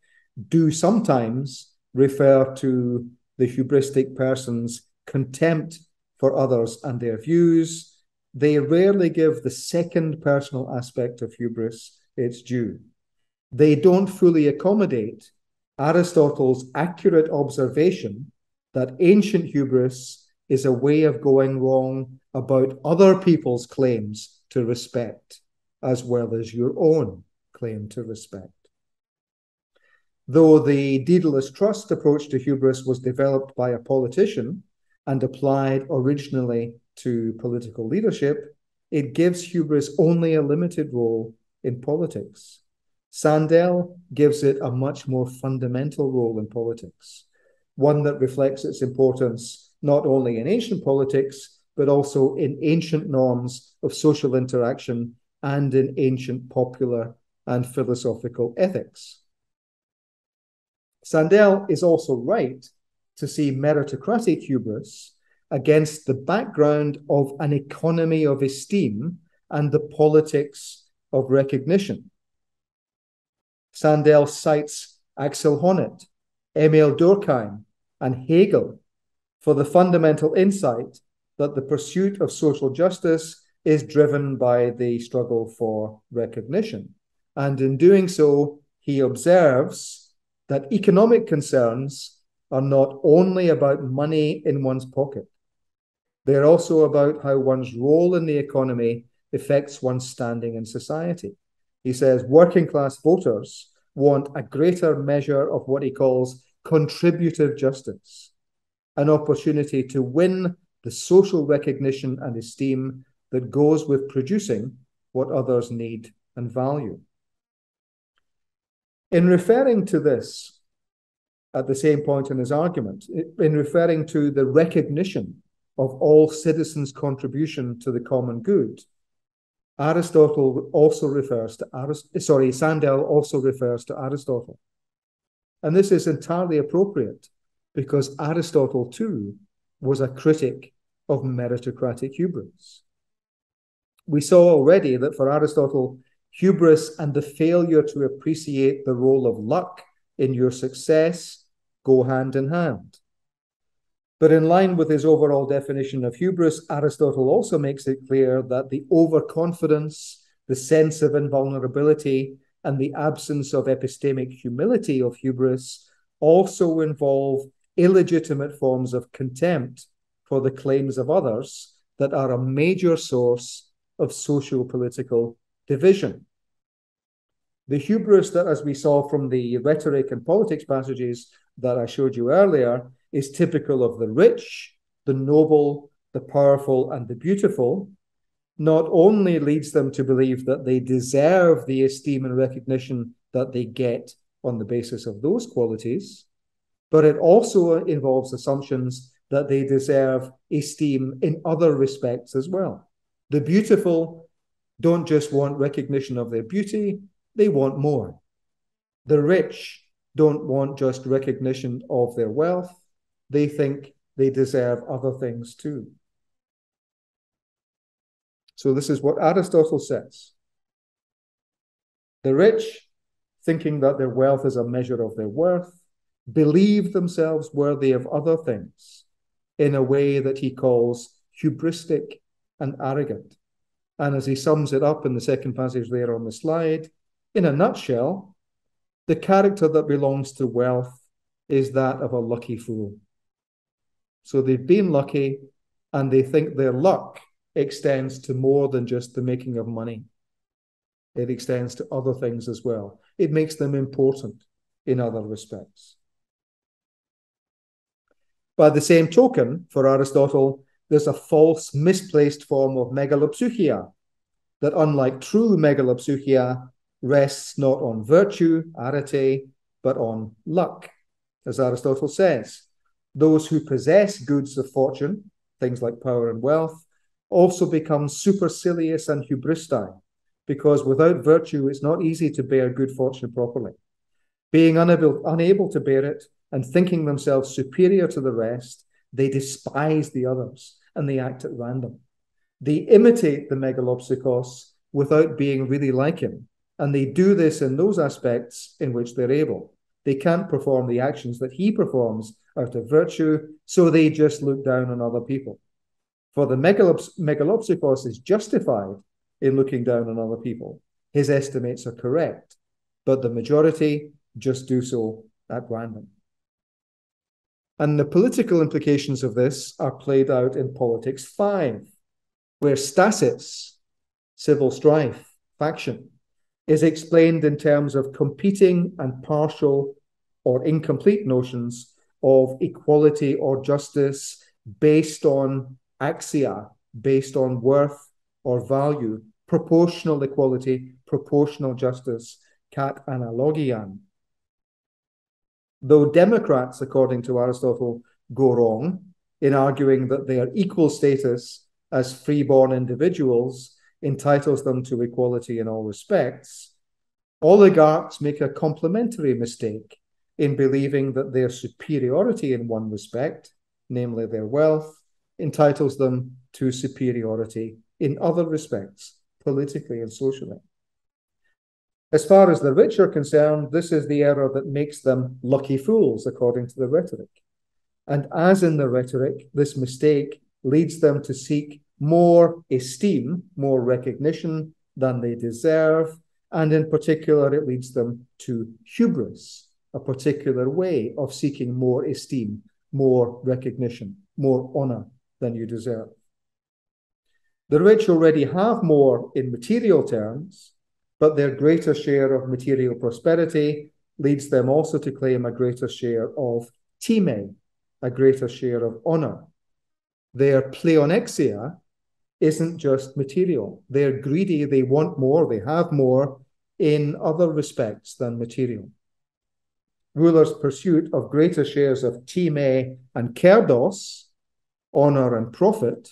do sometimes refer to the hubristic person's contempt for others and their views, they rarely give the second personal aspect of hubris its due. They don't fully accommodate Aristotle's accurate observation that ancient hubris is a way of going wrong about other people's claims to respect, as well as your own claim to respect. Though the Daedalus Trust approach to hubris was developed by a politician and applied originally to political leadership, it gives hubris only a limited role in politics. Sandel gives it a much more fundamental role in politics, one that reflects its importance not only in ancient politics, but also in ancient norms of social interaction and in ancient popular and philosophical ethics. Sandel is also right to see meritocratic hubris against the background of an economy of esteem and the politics of recognition. Sandel cites Axel Honneth, Emil Durkheim, and Hegel for the fundamental insight that the pursuit of social justice is driven by the struggle for recognition. And in doing so, he observes that economic concerns are not only about money in one's pocket. They're also about how one's role in the economy affects one's standing in society. He says working class voters want a greater measure of what he calls contributive justice. an opportunity to win the social recognition and esteem that goes with producing what others need and value. In referring to this, at the same point in his argument, in referring to the recognition of all citizens' contribution to the common good, Sandel also refers to Aristotle. And this is entirely appropriate because Aristotle too was a critic of meritocratic hubris. We saw already that for Aristotle, hubris and the failure to appreciate the role of luck in your success go hand in hand. But in line with his overall definition of hubris, Aristotle also makes it clear that the overconfidence, the sense of invulnerability, and the absence of epistemic humility of hubris also involve illegitimate forms of contempt for the claims of others that are a major source of socio-political division. The hubris that, as we saw from the rhetoric and politics passages that I showed you earlier, is typical of the rich, the noble, the powerful, and the beautiful, not only leads them to believe that they deserve the esteem and recognition that they get on the basis of those qualities, but it also involves assumptions that they deserve esteem in other respects as well. The beautiful don't just want recognition of their beauty, they want more. The rich don't want just recognition of their wealth, they think they deserve other things too. So this is what Aristotle says. The rich, thinking that their wealth is a measure of their worth, believe themselves worthy of other things in a way that he calls hubristic and arrogant. And as he sums it up in the second passage there on the slide, in a nutshell, the character that belongs to wealth is that of a lucky fool. So they've been lucky and they think their luck extends to more than just the making of money. It extends to other things as well. It makes them important in other respects. By the same token, for Aristotle, there's a false, misplaced form of megalopsychia that, unlike true megalopsychia, rests not on virtue, arete, but on luck. As Aristotle says, those who possess goods of fortune, things like power and wealth, also become supercilious and hubristai, because without virtue, it's not easy to bear good fortune properly. Being unable to bear it and thinking themselves superior to the rest, they despise the others and they act at random. They imitate the megalopsychos without being really like him, and they do this in those aspects in which they're able. They can't perform the actions that he performs out of virtue, so they just look down on other people. For the megalopsychos is justified in looking down on other people. His estimates are correct, but the majority just do so at random. And the political implications of this are played out in Politics 5, where stasis, civil strife, faction, is explained in terms of competing and partial or incomplete notions of equality or justice based on axia, based on worth or value, proportional equality, proportional justice, kat analogian. Though Democrats, according to Aristotle, go wrong in arguing that their equal status as freeborn individuals entitles them to equality in all respects, oligarchs make a complementary mistake in believing that their superiority in one respect, namely their wealth, entitles them to superiority in other respects, politically and socially. As far as the rich are concerned, this is the error that makes them lucky fools, according to the rhetoric. And as in the rhetoric, this mistake leads them to seek more esteem, more recognition than they deserve, and in particular, it leads them to hubris, a particular way of seeking more esteem, more recognition, more honor than you deserve. The rich already have more in material terms, but their greater share of material prosperity leads them also to claim a greater share of time, a greater share of honor. Their pleonexia isn't just material. They're greedy, they want more, they have more in other respects than material. Rulers' pursuit of greater shares of time and kerdos, honor and profit,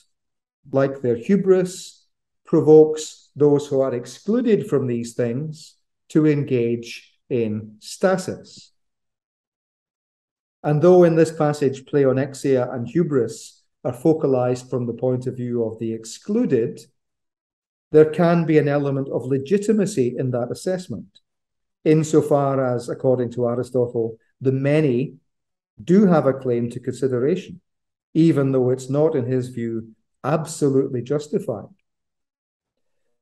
like their hubris, provokes those who are excluded from these things to engage in stasis. And though in this passage pleonexia and hubris are focalized from the point of view of the excluded, there can be an element of legitimacy in that assessment, insofar as, according to Aristotle, the many do have a claim to consideration, even though it's not, in his view, absolutely justified.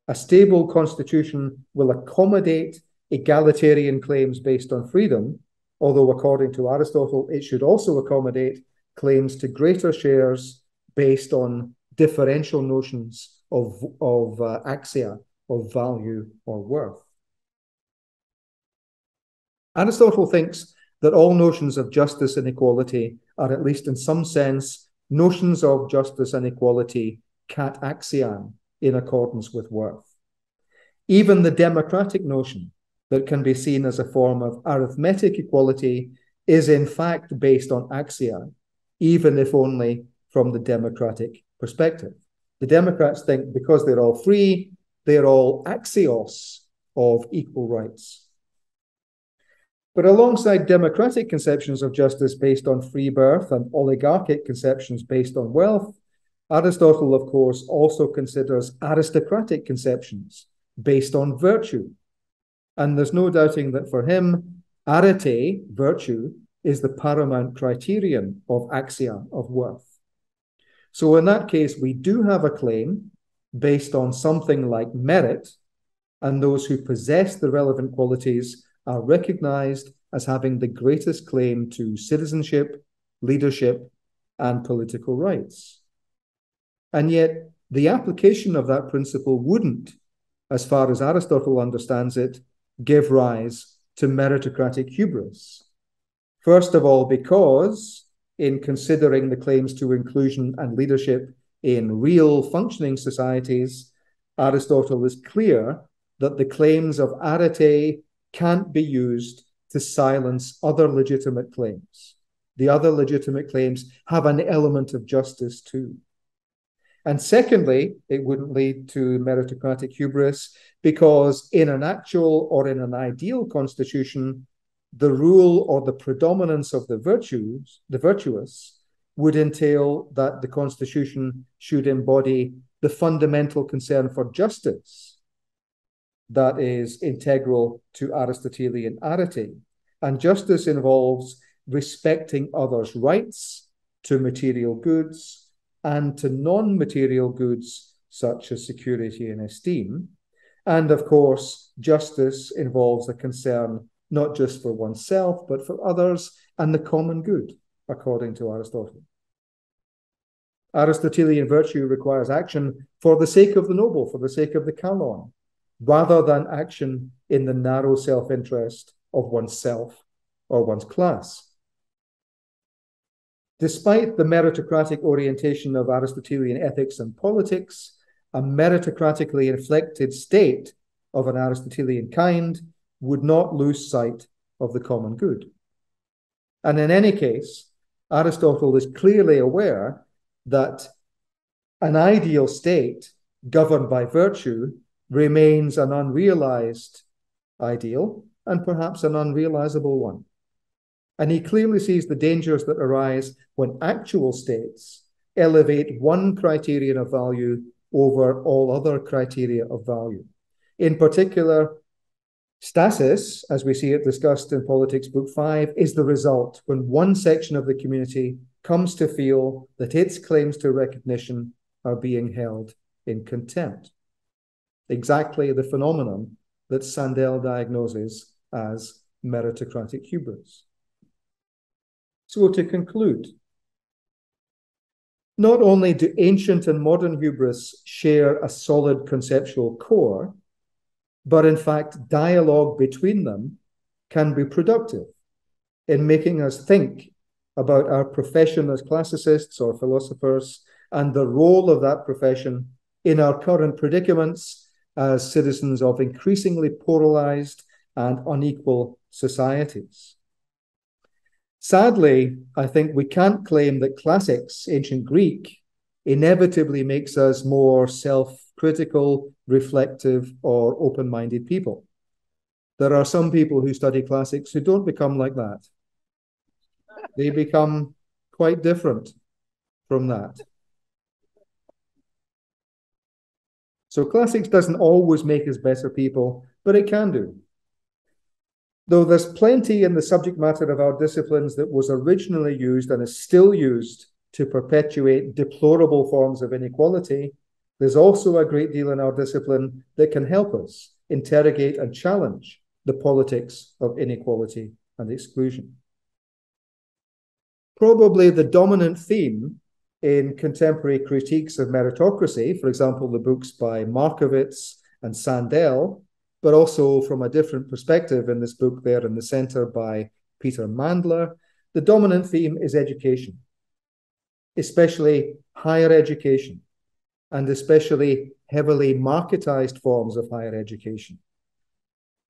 A stable constitution will accommodate egalitarian claims based on freedom, although according to Aristotle, it should also accommodate claims to greater shares based on differential notions of axia, of value or worth. Aristotle thinks that all notions of justice and equality are, at least in some sense, notions of justice and equality kat axian, in accordance with worth. Even the democratic notion that can be seen as a form of arithmetic equality is in fact based on axia, even if only from the democratic perspective. The Democrats think because they're all free, they're all axios of equal rights. But alongside democratic conceptions of justice based on free birth and oligarchic conceptions based on wealth, Aristotle, of course, also considers aristocratic conceptions based on virtue. And there's no doubting that for him, arete, virtue, is the paramount criterion of axia, of worth. So in that case, we do have a claim based on something like merit, and those who possess the relevant qualities are recognized as having the greatest claim to citizenship, leadership, and political rights. And yet, the application of that principle wouldn't, as far as Aristotle understands it, give rise to meritocratic hubris. First of all, because in considering the claims to inclusion and leadership in real functioning societies, Aristotle is clear that the claims of arete can't be used to silence other legitimate claims. The other legitimate claims have an element of justice too. And secondly, it wouldn't lead to meritocratic hubris because in an actual or in an ideal constitution, the rule or the predominance of the virtuous, would entail that the constitution should embody the fundamental concern for justice that is integral to Aristotelian arete. And justice involves respecting others' rights to material goods and to non-material goods such as security and esteem. And of course, justice involves a concern not just for oneself, but for others and the common good, according to Aristotle. Aristotelian virtue requires action for the sake of the noble, for the sake of the kalon, rather than action in the narrow self-interest of oneself or one's class. Despite the meritocratic orientation of Aristotelian ethics and politics, a meritocratically inflected state of an Aristotelian kind would not lose sight of the common good. And in any case, Aristotle is clearly aware that an ideal state governed by virtue remains an unrealized ideal and perhaps an unrealizable one. And he clearly sees the dangers that arise when actual states elevate one criterion of value over all other criteria of value. In particular, stasis, as we see it discussed in Politics Book 5, is the result when one section of the community comes to feel that its claims to recognition are being held in contempt. Exactly the phenomenon that Sandel diagnoses as meritocratic hubris. So to conclude, not only do ancient and modern hubris share a solid conceptual core, but in fact, dialogue between them can be productive in making us think about our profession as classicists or philosophers and the role of that profession in our current predicaments as citizens of increasingly polarized and unequal societies. Sadly, I think we can't claim that classics, ancient Greek, inevitably makes us more self-critical, reflective, or open-minded people. There are some people who study classics who don't become like that. They become quite different from that. So classics doesn't always make us better people, but it can do. Though there's plenty in the subject matter of our disciplines that was originally used and is still used to perpetuate deplorable forms of inequality, there's also a great deal in our discipline that can help us interrogate and challenge the politics of inequality and exclusion. Probably the dominant theme in contemporary critiques of meritocracy, for example, the books by Markowitz and Sandel, but also from a different perspective in this book there in the center by Peter Mandler, the dominant theme is education, especially higher education, and especially heavily marketized forms of higher education,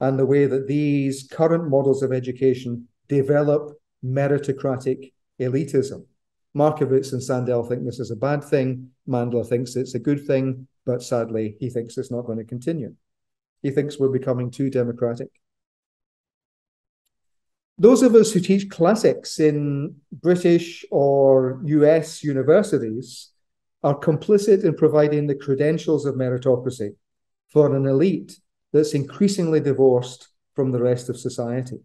and the way that these current models of education develop meritocratic elitism. Markowitz and Sandel think this is a bad thing. Mandler thinks it's a good thing, but sadly, he thinks it's not going to continue. He thinks we're becoming too democratic. Those of us who teach classics in British or US universities are complicit in providing the credentials of meritocracy for an elite that's increasingly divorced from the rest of society.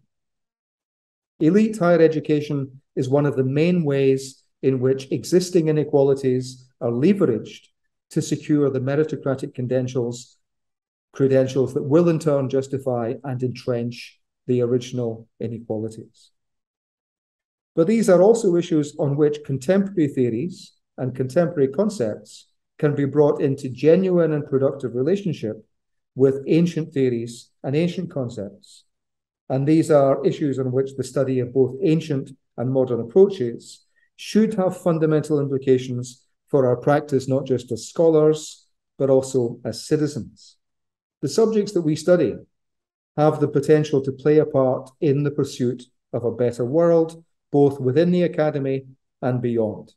Elite higher education is one of the main ways in which existing inequalities are leveraged to secure the meritocratic credentials that will in turn justify and entrench the original inequalities. But these are also issues on which contemporary theories and contemporary concepts can be brought into genuine and productive relationship with ancient theories and ancient concepts. And these are issues on which the study of both ancient and modern approaches should have fundamental implications for our practice, not just as scholars, but also as citizens. The subjects that we study have the potential to play a part in the pursuit of a better world, both within the academy and beyond.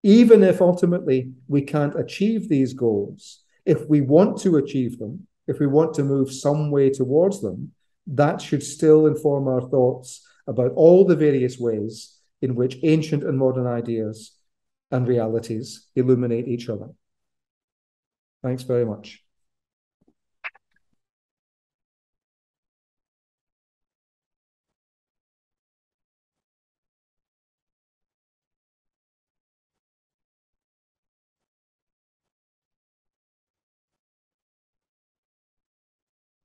Even if ultimately we can't achieve these goals, if we want to achieve them, if we want to move some way towards them, that should still inform our thoughts about all the various ways in which ancient and modern ideas and realities illuminate each other. Thanks very much.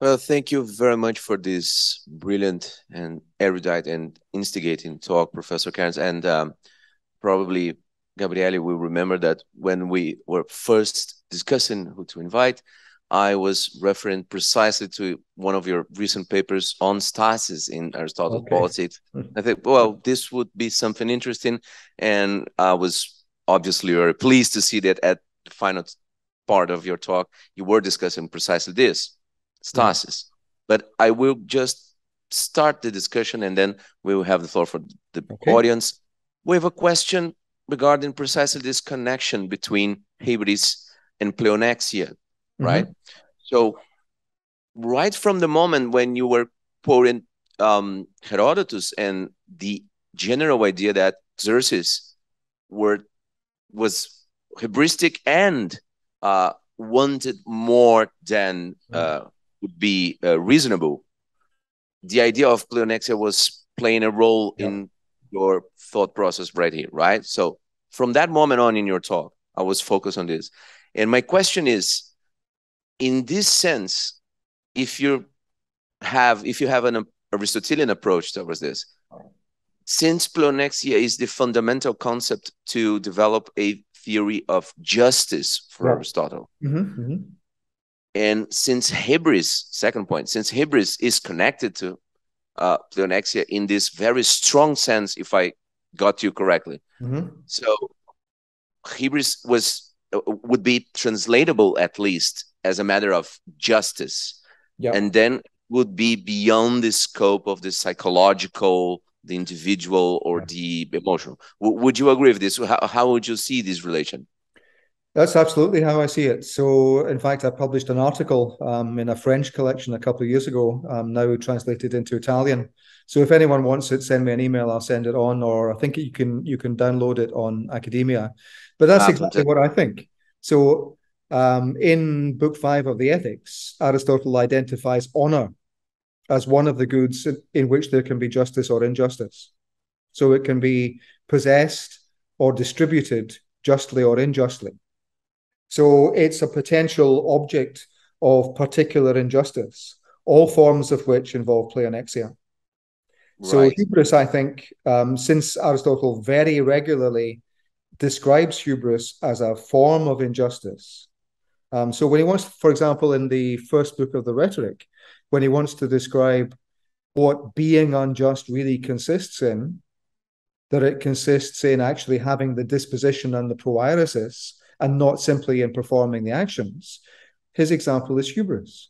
Well, thank you very much for this brilliant and erudite and instigating talk, Professor Cairns. And probably Gabriele will remember that when we were first discussing who to invite, I was referring precisely to one of your recent papers on stasis in Aristotle politics. I think, well, this would be something interesting. And I was obviously very pleased to see that at the final part of your talk, you were discussing precisely this. Stasis. But I will just start the discussion and then we will have the floor for the audience. We have a question regarding precisely this connection between Hybris and pleonexia, right? So right from the moment when you were quoting Herodotus and the general idea that Xerxes was hybristic and wanted more than would be reasonable, the idea of pleonexia was playing a role in your thought process right here, right? So from that moment on in your talk, I was focused on this. And my question is, in this sense, if you have an Aristotelian approach towards this, since pleonexia is the fundamental concept to develop a theory of justice for Aristotle, and since Hybris, second point, since Hybris is connected to pleonexia in this very strong sense, if I got you correctly. Mm-hmm. So hubris would be translatable at least as a matter of justice, and then would be beyond the scope of the psychological, the individual, or the emotional. Would you agree with this? How would you see this relation? That's absolutely how I see it. So, in fact, I published an article in a French collection a couple of years ago, now translated into Italian. So, if anyone wants it, send me an email. I'll send it on, or I think you can download it on Academia. But that's exactly what I think. So, in Book 5 of the Ethics, Aristotle identifies honor as one of the goods in which there can be justice or injustice. So, it can be possessed or distributed justly or unjustly. So it's a potential object of particular injustice, all forms of which involve pleonexia. Right. So hubris, I think, since Aristotle very regularly describes hubris as a form of injustice. So when he wants, for example, in the first book of the Rhetoric, when he wants to describe what being unjust really consists in, that it consists in actually having the disposition and the proairesis, and not simply in performing the actions, his example is hubris.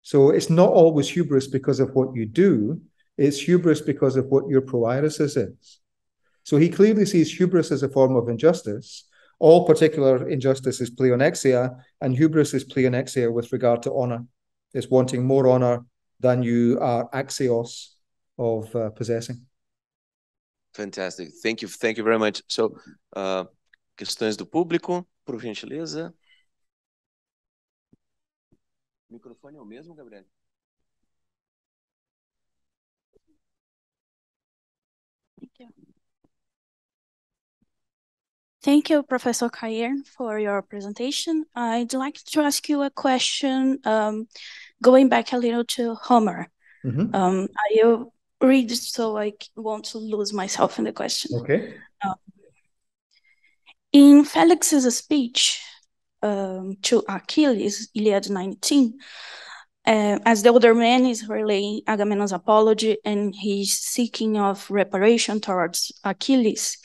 So it's not always hubris because of what you do, it's hubris because of what your proairesis is. So he clearly sees hubris as a form of injustice. All particular injustice is pleonexia, and hubris is pleonexia with regard to honor. It's wanting more honor than you are axios of possessing. Fantastic. Thank you very much. So, questões do público, por gentileza. O microfone é o mesmo, Gabriel? Thank you. Thank you, Professor Cairns, for your presentation. I'd like to ask you a question, going back a little to Homer. Mm-hmm. I read so I want to lose myself in the question. Okay. In Felix's speech to Achilles, Iliad 19, as the older man is relaying Agamemnon's apology and he's seeking of reparation towards Achilles,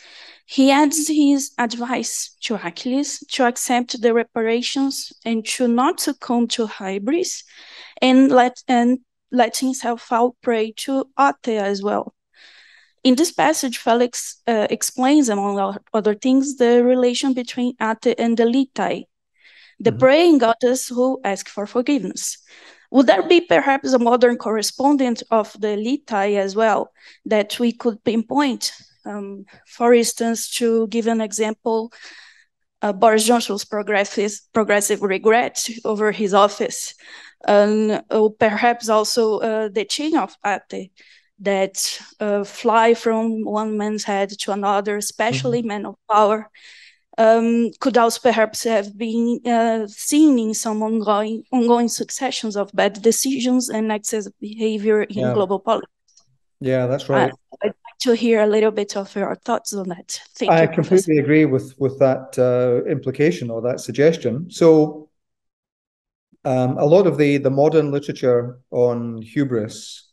he adds his advice to Achilles to accept the reparations and to not succumb to Hybris and let himself fall prey to Ate as well. In this passage, Felix explains, among other things, the relation between Ate and the Litai, the praying goddess who ask for forgiveness. Would there be perhaps a modern correspondent of the Litai as well that we could pinpoint? For instance, to give an example, Boris Johnson's progressive regret over his office, and perhaps also the chain of Ate that fly from one man's head to another, especially men of power, could also perhaps have been seen in some ongoing successions of bad decisions and excessive behavior in global politics. Yeah, that's right. I'd like to hear a little bit of your thoughts on that. Thank you, I completely agree with that implication or that suggestion. So a lot of the modern literature on hubris,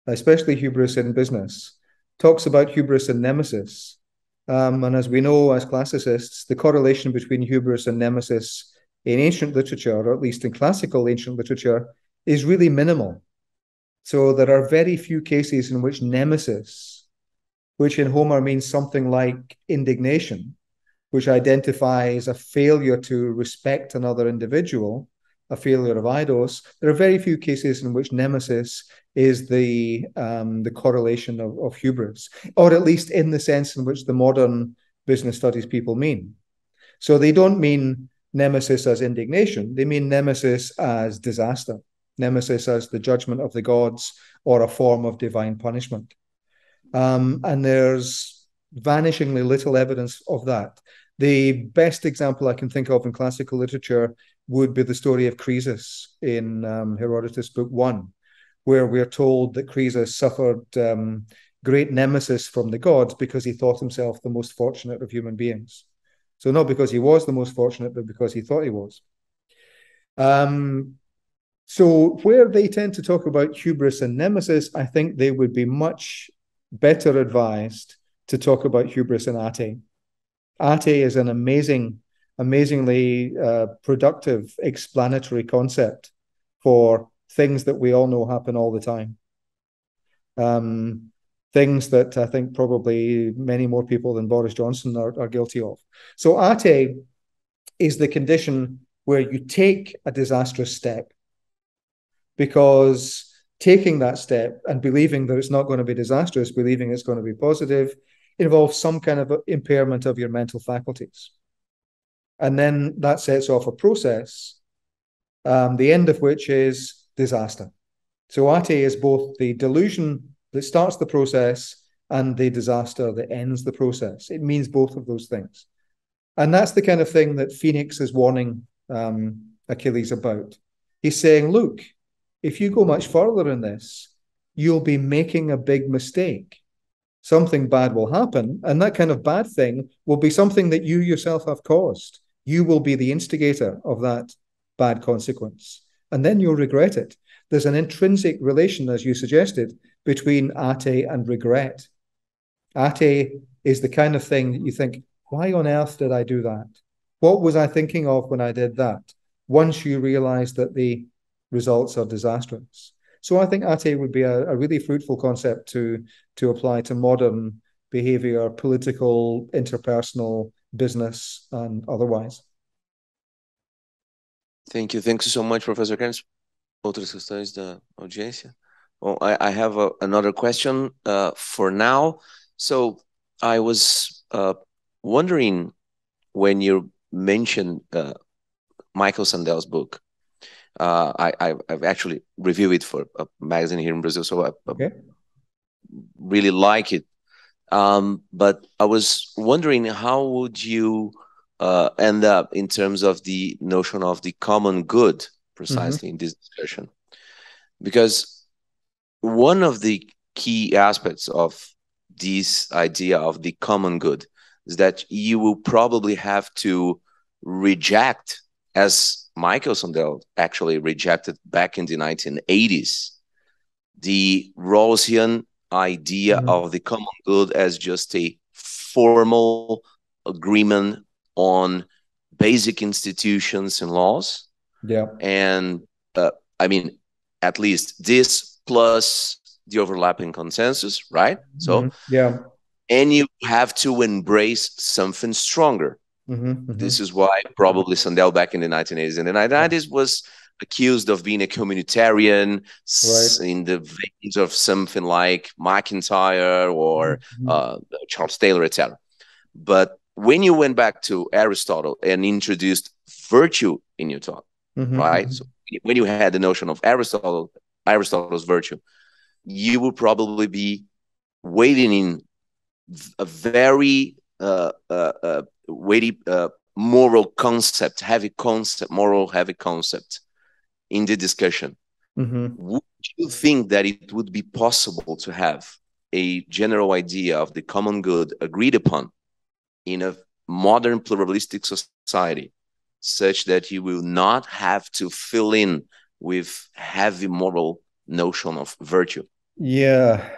especially hubris in business, talks about hubris and nemesis. And as we know as classicists, the correlation between hubris and nemesis in ancient literature, or at least in classical ancient literature, is really minimal. So there are very few cases in which nemesis, which in Homer means something like indignation, which identifies a failure to respect another individual, a failure of eidos. There are very few cases in which nemesis is the correlation of hubris, or at least in the sense in which the modern business studies people mean. So they don't mean nemesis as indignation, they mean nemesis as disaster, nemesis as the judgment of the gods or a form of divine punishment. And there's vanishingly little evidence of that. The best example I can think of in classical literature would be the story of Croesus in Herodotus Book 1, where we're told that Croesus suffered great nemesis from the gods because he thought himself the most fortunate of human beings. So not because he was the most fortunate, but because he thought he was. So where they tend to talk about hubris and nemesis, I think they would be much better advised to talk about hubris and ate. Ate is an amazingly productive explanatory concept for things that we all know happen all the time. Things that I think probably many more people than Boris Johnson are guilty of. So ate is the condition where you take a disastrous step, because taking that step and believing that it's not going to be disastrous, believing it's going to be positive, involves some kind of impairment of your mental faculties. And then that sets off a process, the end of which is disaster. So ate is both the delusion that starts the process and the disaster that ends the process. It means both of those things. And that's the kind of thing that Phoenix is warning Achilles about. He's saying, look, if you go much further in this, you'll be making a big mistake. Something bad will happen, and that kind of bad thing will be something that you yourself have caused. You will be the instigator of that bad consequence, and then you'll regret it. There's an intrinsic relation, as you suggested, between ate and regret. Ate is the kind of thing that you think, why on earth did I do that? What was I thinking of when I did that? Once you realize that the results are disastrous. So I think ate would be a really fruitful concept to apply to modern behavior, political, interpersonal, business, and otherwise. Thank you. Thanks so much, Professor Cairns. Outras questões da audiência? Well, I have another question for now. So I was wondering, when you mentioned Michael Sandel's book, I've actually reviewed it for a magazine here in Brazil, so I really like it. But I was wondering, how would you end up in terms of the notion of the common good precisely in this discussion? Because one of the key aspects of this idea of the common good is that you will probably have to reject, as Michael Sandel actually rejected back in the 1980s, the Rawlsian idea of the common good as just a formal agreement on basic institutions and laws. Yeah. And I mean, at least this plus the overlapping consensus, right? So, yeah. And you have to embrace something stronger. This is why probably Sandel back in the 1980s and the 1990s was accused of being a communitarian, in the veins of something like McIntyre or Charles Taylor, etc. But when you went back to Aristotle and introduced virtue in your talk, right? So when you had the notion of Aristotle's virtue, you would probably be wading in a very weighty moral concept, moral heavy concept in the discussion. Would you think that it would be possible to have a general idea of the common good agreed upon in a modern pluralistic society, such that you will not have to fill in with heavy moral notion of virtue? Yeah.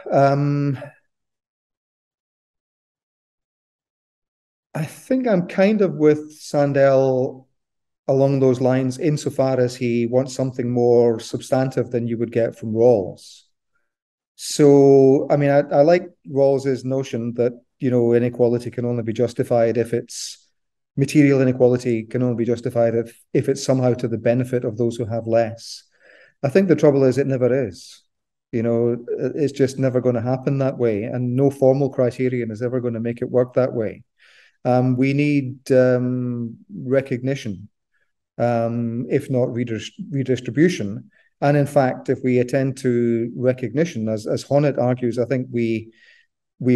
I think I'm kind of with Sandel along those lines, insofar as he wants something more substantive than you would get from Rawls. So, I mean, I like Rawls's notion that, inequality can only be justified if it's material inequality can only be justified if it's somehow to the benefit of those who have less. I think the trouble is it never is. It's just never going to happen that way, and no formal criterion is ever going to make it work that way. We need recognition, if not redistribution. And in fact, if we attend to recognition, as Honneth argues, I think we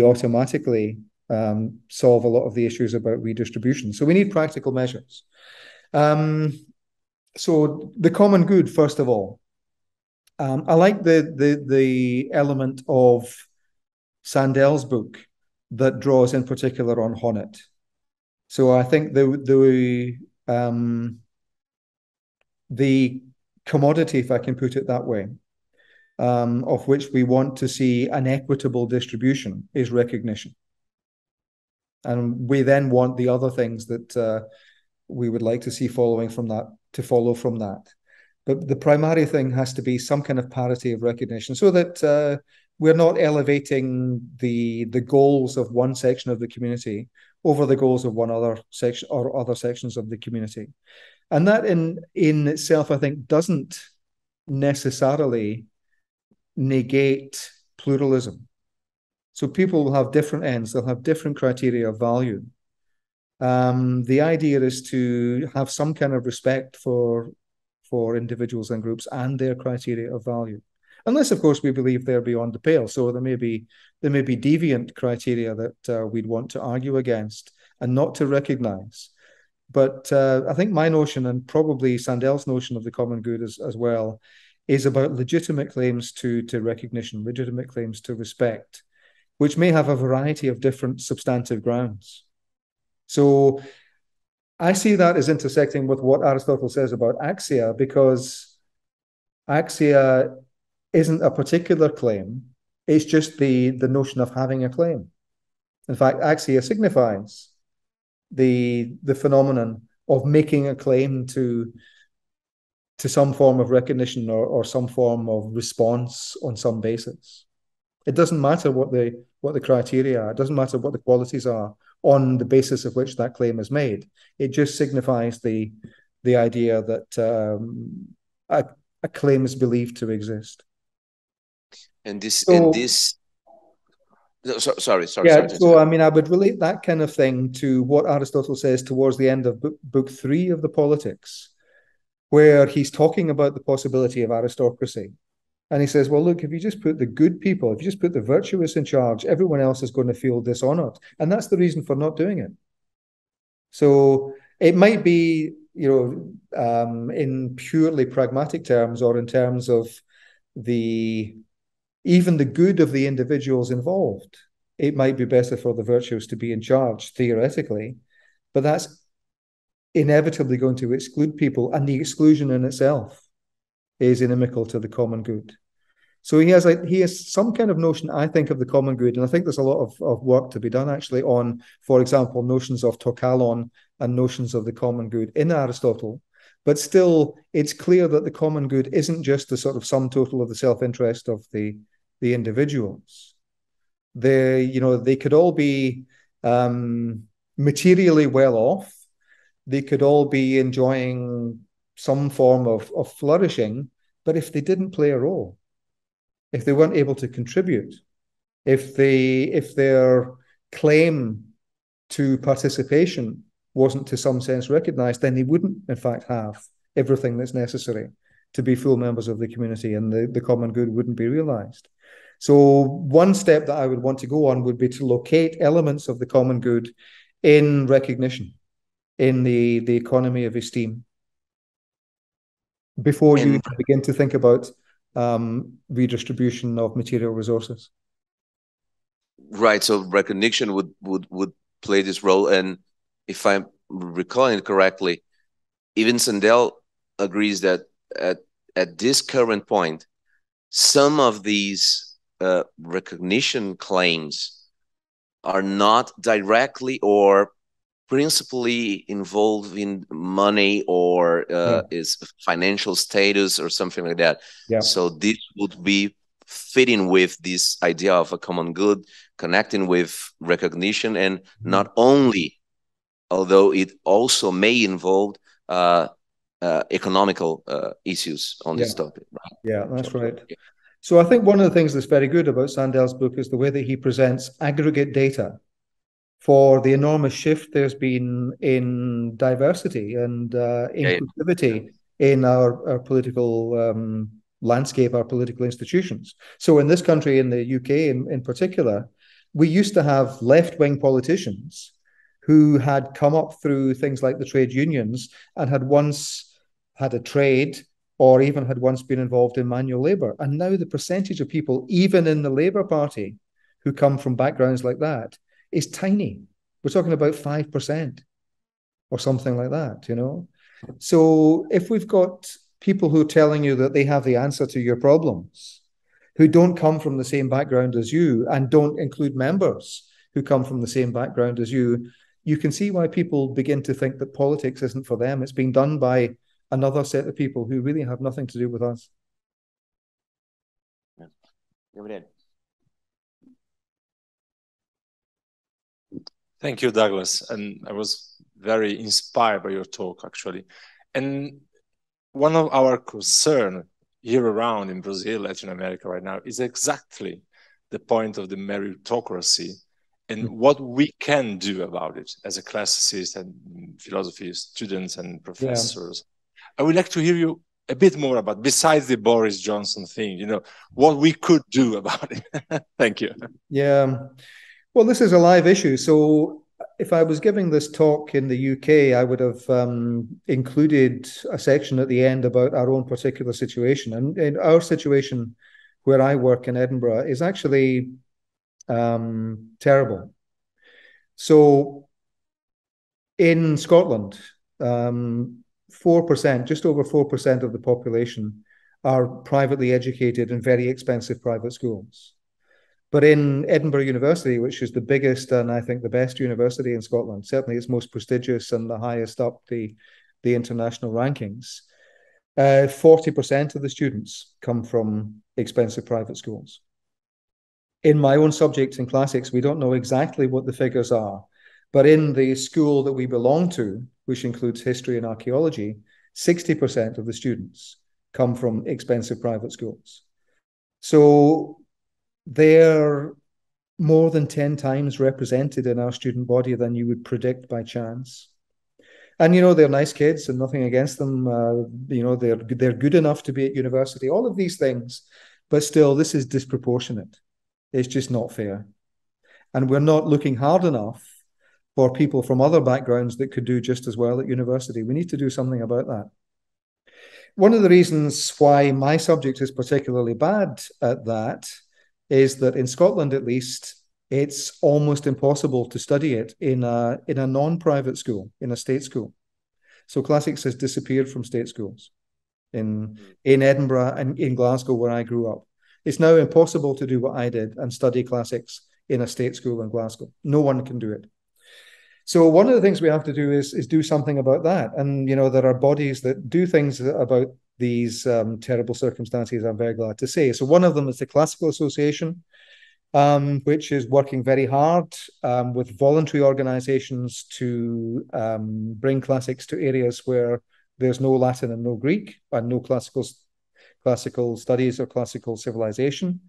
automatically solve a lot of the issues about redistribution. So we need practical measures. So the common good, first of all. I like the element of Sandel's book that draws in particular on Honneth. So I think the commodity, if I can put it that way, of which we want to see an equitable distribution is recognition. And we then want the other things that we would like to see following from that to follow from that. But the primary thing has to be some kind of parity of recognition, so that we're not elevating the goals of one section of the community over the goals of one other section or other sections of the community. And that in itself, I think, doesn't necessarily negate pluralism. So people will have different ends, they'll have different criteria of value. The idea is to have some kind of respect for individuals and groups and their criteria of value. Unless, of course, we believe they're beyond the pale. So there may be deviant criteria that we'd want to argue against and not to recognize. But I think my notion, and probably Sandel's notion of the common good as well, is about legitimate claims to recognition, legitimate claims to respect, which may have a variety of different substantive grounds. So I see that as intersecting with what Aristotle says about axia, because axia isn't a particular claim. It's just the notion of having a claim. In fact, axia signifies the phenomenon of making a claim to some form of recognition or some form of response on some basis. It doesn't matter what the criteria are. It doesn't matter what the qualities are on the basis of which that claim is made. It just signifies the idea that a claim is believed to exist. Sorry. Yeah, so I mean, I would relate that kind of thing to what Aristotle says towards the end of book 3 of the Politics, where he's talking about the possibility of aristocracy. And he says, well, look, if you just put the good people, if you just put the virtuous in charge, everyone else is going to feel dishonored. And that's the reason for not doing it. So it might be, in purely pragmatic terms, or in terms of even the good of the individuals involved, it might be better for the virtuous to be in charge, theoretically. But that's inevitably going to exclude people, and the exclusion in itself is inimical to the common good. So he has some kind of notion, I think, of the common good, and I think there's a lot of work to be done actually on, for example, notions of to kalon and notions of the common good in Aristotle. But still, it's clear that the common good isn't just the sort of sum total of the self-interest of the individuals. They could all be materially well off. They could all be enjoying some form of flourishing, but if they didn't play a role, if they weren't able to contribute, if their claim to participation wasn't to some sense recognized, then they wouldn't, in fact, have everything that's necessary to be full members of the community, and the common good wouldn't be realized. So one step that I would want to go on would be to locate elements of the common good in recognition, in the economy of esteem, before you begin to think about redistribution of material resources. Right. So recognition would play this role. And if I'm recalling it correctly, even Sandel agrees that at this current point, some of these recognition claims are not directly or principally involved in money or is financial status or something like that. Yeah. So this would be fitting with this idea of a common good, connecting with recognition, and not only, although it also may involve economical issues on this topic. Right? Yeah, that's right. Yeah. So I think one of the things that's very good about Sandel's book is the way that he presents aggregate data for the enormous shift there's been in diversity and inclusivity in our political landscape, our political institutions. So in this country, in the UK in particular, we used to have left-wing politicians who had come up through things like the trade unions and had once had a trade or even had once been involved in manual labor. And now the percentage of people, even in the Labour Party, who come from backgrounds like that is tiny. We're talking about 5% or something like that, So if we've got people who are telling you that they have the answer to your problems, who don't come from the same background as you and don't include members who come from the same background as you, you can see why people begin to think that politics isn't for them. It's being done by another set of people who really have nothing to do with us. Gabriel. Thank you, Douglas. And I was very inspired by your talk, actually. And one of our concerns here around in Brazil, Latin America right now, is exactly the point of the meritocracy and what we can do about it as a classicist and philosophy students and professors. Yeah. I would like to hear you a bit more about, besides the Boris Johnson thing, you know, what we could do about it. Thank you. Yeah. Well, this is a live issue. So if I was giving this talk in the UK, I would have included a section at the end about our own particular situation. And our situation where I work in Edinburgh is actually terrible. So in Scotland, 4%, just over 4% of the population are privately educated in very expensive private schools. But in Edinburgh University, which is the biggest and I think the best university in Scotland, certainly it's most prestigious and the highest up the international rankings, 40% of the students come from expensive private schools. In my own subject in classics, we don't know exactly what the figures are, but in the school that we belong to, which includes history and archaeology, 60% of the students come from expensive private schools. So they're more than 10 times represented in our student body than you would predict by chance. And, you know, they're nice kids and nothing against them. You know, they're good enough to be at university, all of these things. But still, this is disproportionate. It's just not fair. And we're not looking hard enough for people from other backgrounds that could do just as well at university. We need to do something about that. One of the reasons why my subject is particularly bad at that is that in Scotland, at least, it's almost impossible to study it in a non-private school, in a state school. So classics has disappeared from state schools in Edinburgh and in Glasgow, where I grew up. It's now impossible to do what I did and study classics in a state school in Glasgow. No one can do it. So one of the things we have to do is do something about that. And, you know, there are bodies that do things about these terrible circumstances, I'm very glad to say. So one of them is the Classical Association, which is working very hard with voluntary organizations to bring classics to areas where there's no Latin and no Greek and no classical studies or classical civilization.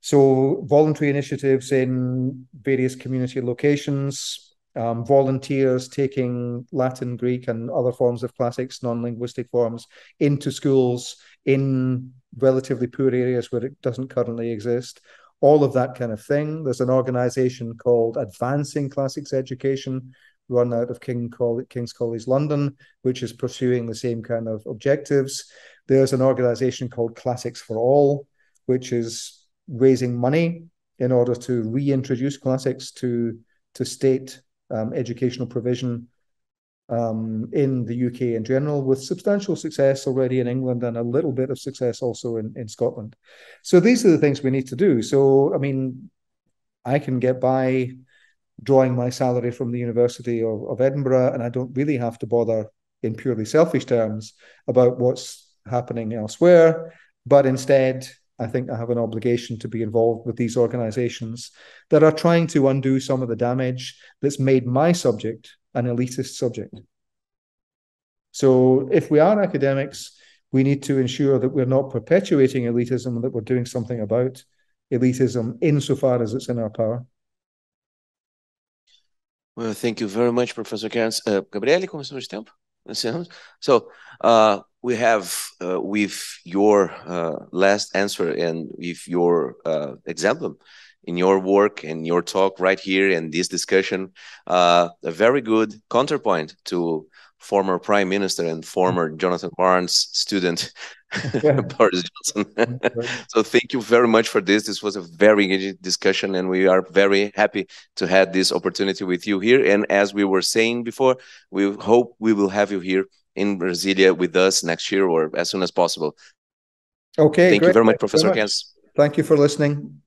So voluntary initiatives in various community locations, volunteers taking Latin, Greek, and other forms of classics, non-linguistic forms, into schools in relatively poor areas where it doesn't currently exist, all of that kind of thing. There's an organization called Advancing Classics Education, run out of King's College London, which is pursuing the same kind of objectives. There's an organization called Classics for All, which is raising money in order to reintroduce classics to state educational provision in the UK in general, with substantial success already in England and a little bit of success also in Scotland. So these are the things we need to do. So, I mean, I can get by drawing my salary from the University of Edinburgh, and I don't really have to bother in purely selfish terms about what's happening elsewhere. But instead, I think I have an obligation to be involved with these organizations that are trying to undo some of the damage that's made my subject an elitist subject. So if we are academics, we need to ensure that we're not perpetuating elitism, that we're doing something about elitism insofar as it's in our power. Well, thank you very much, Professor Cairns. Gabriele, começamos de tempo? So we have, with your last answer and with your example in your work and your talk right here in this discussion, a very good counterpoint to former Prime Minister and former Jonathan Barnes student, Boris Johnson. So thank you very much for this. This was a very engaging discussion, and we are very happy to have this opportunity with you here. And as we were saying before, we hope we will have you here in Brasilia with us next year or as soon as possible. Okay, thank you very much, Professor Cairns. Thank you for listening.